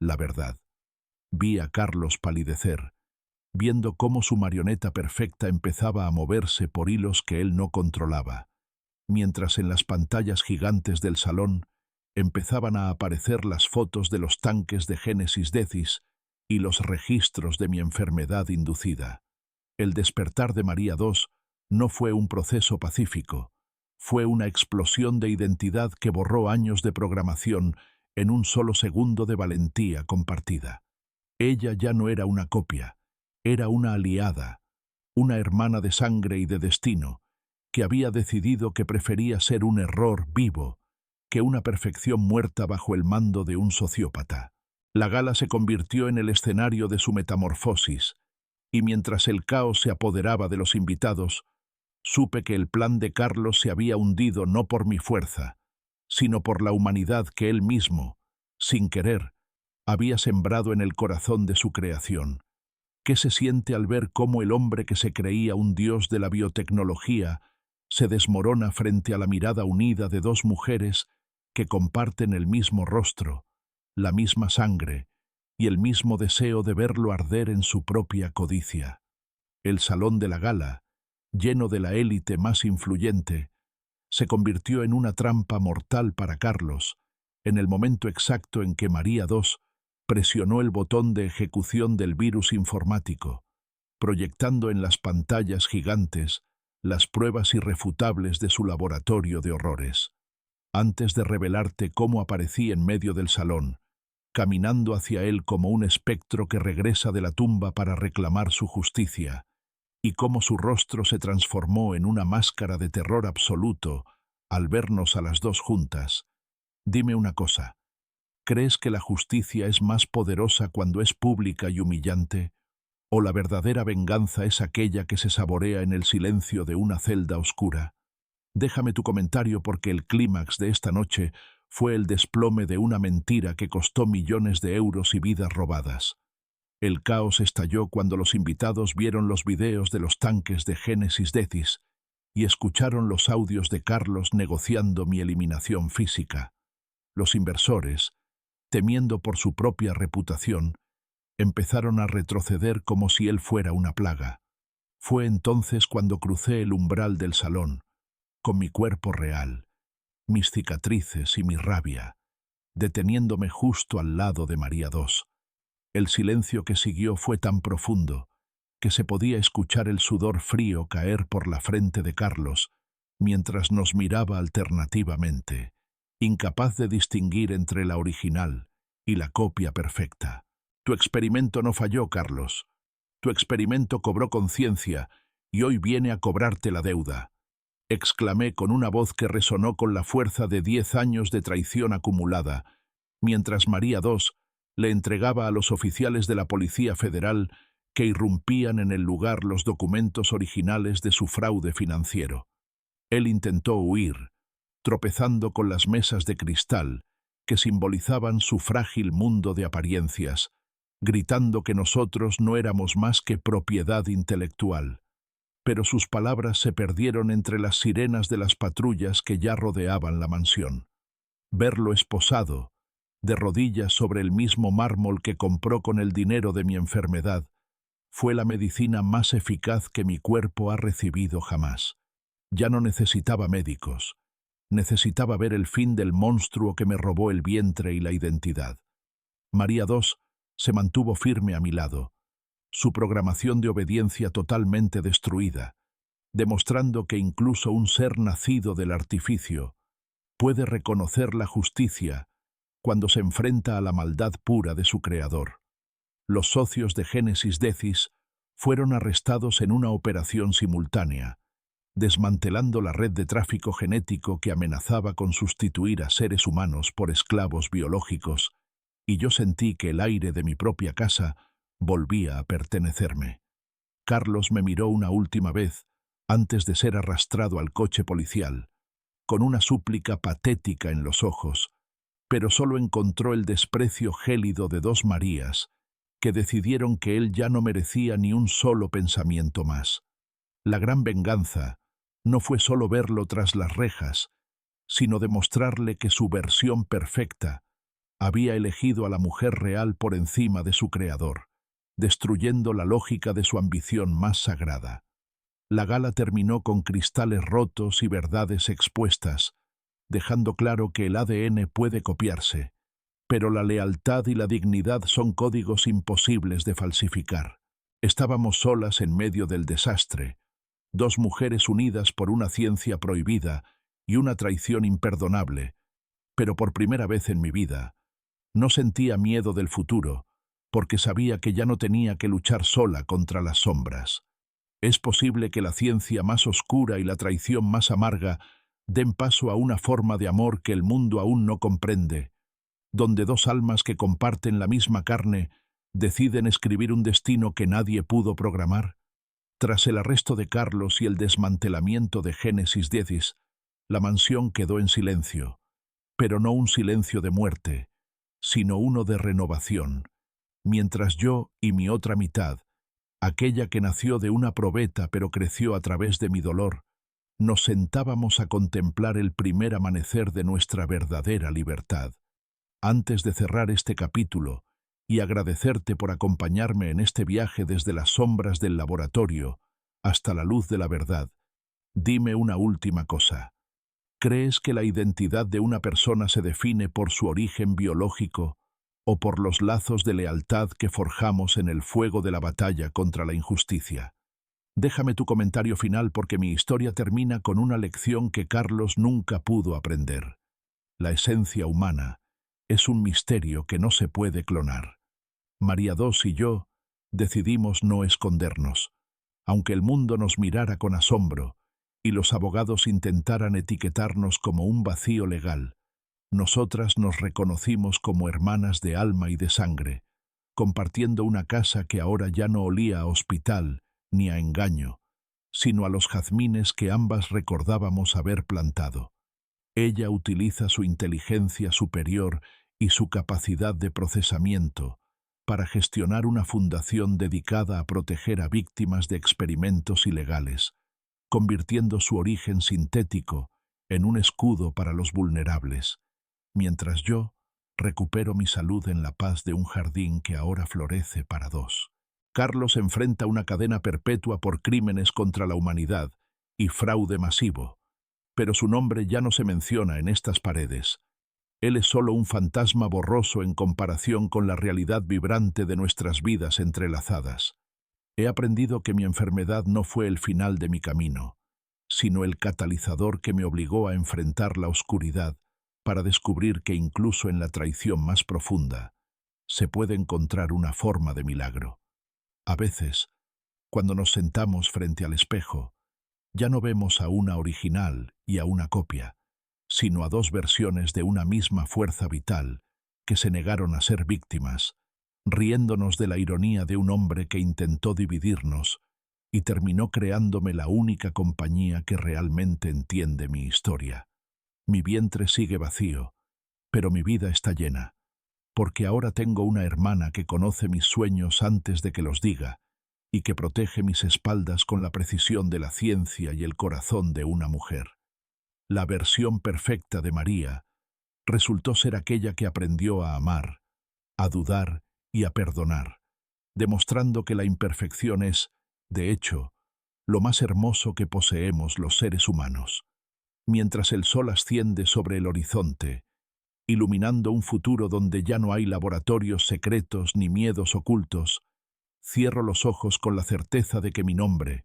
La verdad. Vi a Carlos palidecer, viendo cómo su marioneta perfecta empezaba a moverse por hilos que él no controlaba, mientras en las pantallas gigantes del salón empezaban a aparecer las fotos de los tanques de Génesis Decis y los registros de mi enfermedad inducida. El despertar de María II no fue un proceso pacífico, fue una explosión de identidad que borró años de programación en un solo segundo de valentía compartida. Ella ya no era una copia, era una aliada, una hermana de sangre y de destino, que había decidido que prefería ser un error vivo que una perfección muerta bajo el mando de un sociópata. La gala se convirtió en el escenario de su metamorfosis, y mientras el caos se apoderaba de los invitados, supe que el plan de Carlos se había hundido no por mi fuerza, sino por la humanidad que él mismo, sin querer, había sembrado en el corazón de su creación. ¿Qué se siente al ver cómo el hombre que se creía un dios de la biotecnología se desmorona frente a la mirada unida de dos mujeres que comparten el mismo rostro, la misma sangre y el mismo deseo de verlo arder en su propia codicia? El salón de la gala, lleno de la élite más influyente, se convirtió en una trampa mortal para Carlos, en el momento exacto en que María II presionó el botón de ejecución del virus informático, proyectando en las pantallas gigantes las pruebas irrefutables de su laboratorio de horrores. Antes de revelarte cómo aparecí en medio del salón, caminando hacia él como un espectro que regresa de la tumba para reclamar su justicia, y cómo su rostro se transformó en una máscara de terror absoluto al vernos a las dos juntas. Dime una cosa, ¿crees que la justicia es más poderosa cuando es pública y humillante? ¿O la verdadera venganza es aquella que se saborea en el silencio de una celda oscura? Déjame tu comentario porque el clímax de esta noche fue el desplome de una mentira que costó millones de euros y vidas robadas. El caos estalló cuando los invitados vieron los videos de los tanques de Génesis Decis y escucharon los audios de Carlos negociando mi eliminación física. Los inversores, temiendo por su propia reputación, empezaron a retroceder como si él fuera una plaga. Fue entonces cuando crucé el umbral del salón, con mi cuerpo real, mis cicatrices y mi rabia, deteniéndome justo al lado de María II. El silencio que siguió fue tan profundo que se podía escuchar el sudor frío caer por la frente de Carlos, mientras nos miraba alternativamente, incapaz de distinguir entre la original y la copia perfecta. Tu experimento no falló, Carlos. Tu experimento cobró conciencia y hoy viene a cobrarte la deuda, exclamé con una voz que resonó con la fuerza de 10 años de traición acumulada, mientras María II le entregaba a los oficiales de la Policía Federal que irrumpían en el lugar los documentos originales de su fraude financiero. Él intentó huir, tropezando con las mesas de cristal que simbolizaban su frágil mundo de apariencias, gritando que nosotros no éramos más que propiedad intelectual. Pero sus palabras se perdieron entre las sirenas de las patrullas que ya rodeaban la mansión. Verlo esposado, de rodillas sobre el mismo mármol que compró con el dinero de mi enfermedad, fue la medicina más eficaz que mi cuerpo ha recibido jamás. Ya no necesitaba médicos. Necesitaba ver el fin del monstruo que me robó el vientre y la identidad. María II se mantuvo firme a mi lado, su programación de obediencia totalmente destruida, demostrando que incluso un ser nacido del artificio puede reconocer la justicia cuando se enfrenta a la maldad pura de su creador. Los socios de Génesis Decis fueron arrestados en una operación simultánea, desmantelando la red de tráfico genético que amenazaba con sustituir a seres humanos por esclavos biológicos, y yo sentí que el aire de mi propia casa volvía a pertenecerme. Carlos me miró una última vez antes de ser arrastrado al coche policial, con una súplica patética en los ojos, pero solo encontró el desprecio gélido de dos Marías, que decidieron que él ya no merecía ni un solo pensamiento más. La gran venganza no fue solo verlo tras las rejas, sino demostrarle que su versión perfecta había elegido a la mujer real por encima de su creador, destruyendo la lógica de su ambición más sagrada. La gala terminó con cristales rotos y verdades expuestas, dejando claro que el ADN puede copiarse, pero la lealtad y la dignidad son códigos imposibles de falsificar. Estábamos solas en medio del desastre, dos mujeres unidas por una ciencia prohibida y una traición imperdonable, pero por primera vez en mi vida, no sentía miedo del futuro, porque sabía que ya no tenía que luchar sola contra las sombras. Es posible que la ciencia más oscura y la traición más amarga den paso a una forma de amor que el mundo aún no comprende, donde dos almas que comparten la misma carne deciden escribir un destino que nadie pudo programar. Tras el arresto de Carlos y el desmantelamiento de Génesis Decis, la mansión quedó en silencio, pero no un silencio de muerte, sino uno de renovación, mientras yo y mi otra mitad, aquella que nació de una probeta pero creció a través de mi dolor, nos sentábamos a contemplar el primer amanecer de nuestra verdadera libertad. Antes de cerrar este capítulo y agradecerte por acompañarme en este viaje desde las sombras del laboratorio hasta la luz de la verdad, dime una última cosa. ¿Crees que la identidad de una persona se define por su origen biológico o por los lazos de lealtad que forjamos en el fuego de la batalla contra la injusticia? Déjame tu comentario final porque mi historia termina con una lección que Carlos nunca pudo aprender. La esencia humana es un misterio que no se puede clonar. María II y yo decidimos no escondernos, aunque el mundo nos mirara con asombro y los abogados intentaran etiquetarnos como un vacío legal. Nosotras nos reconocimos como hermanas de alma y de sangre, compartiendo una casa que ahora ya no olía a hospital ni a engaño, sino a los jazmines que ambas recordábamos haber plantado. Ella utiliza su inteligencia superior y su capacidad de procesamiento para gestionar una fundación dedicada a proteger a víctimas de experimentos ilegales, convirtiendo su origen sintético en un escudo para los vulnerables, mientras yo recupero mi salud en la paz de un jardín que ahora florece para dos. Carlos enfrenta una cadena perpetua por crímenes contra la humanidad y fraude masivo, pero su nombre ya no se menciona en estas paredes. Él es solo un fantasma borroso en comparación con la realidad vibrante de nuestras vidas entrelazadas. He aprendido que mi enfermedad no fue el final de mi camino, sino el catalizador que me obligó a enfrentar la oscuridad para descubrir que incluso en la traición más profunda se puede encontrar una forma de milagro. A veces, cuando nos sentamos frente al espejo, ya no vemos a una original y a una copia, sino a dos versiones de una misma fuerza vital que se negaron a ser víctimas, riéndonos de la ironía de un hombre que intentó dividirnos y terminó creándome la única compañía que realmente entiende mi historia. Mi vientre sigue vacío, pero mi vida está llena, porque ahora tengo una hermana que conoce mis sueños antes de que los diga y que protege mis espaldas con la precisión de la ciencia y el corazón de una mujer. La versión perfecta de María resultó ser aquella que aprendió a amar, a dudar y a perdonar, demostrando que la imperfección es, de hecho, lo más hermoso que poseemos los seres humanos. Mientras el sol asciende sobre el horizonte, iluminando un futuro donde ya no hay laboratorios secretos ni miedos ocultos, cierro los ojos con la certeza de que mi nombre,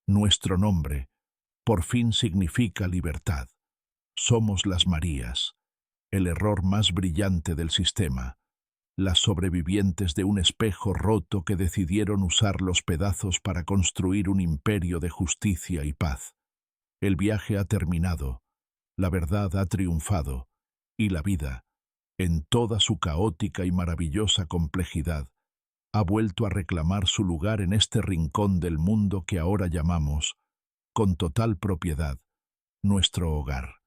nuestro nombre, por fin significa libertad. Somos las Marías, el error más brillante del sistema, las sobrevivientes de un espejo roto que decidieron usar los pedazos para construir un imperio de justicia y paz. El viaje ha terminado, la verdad ha triunfado, y la vida, en toda su caótica y maravillosa complejidad, ha vuelto a reclamar su lugar en este rincón del mundo que ahora llamamos, con total propiedad, nuestro hogar.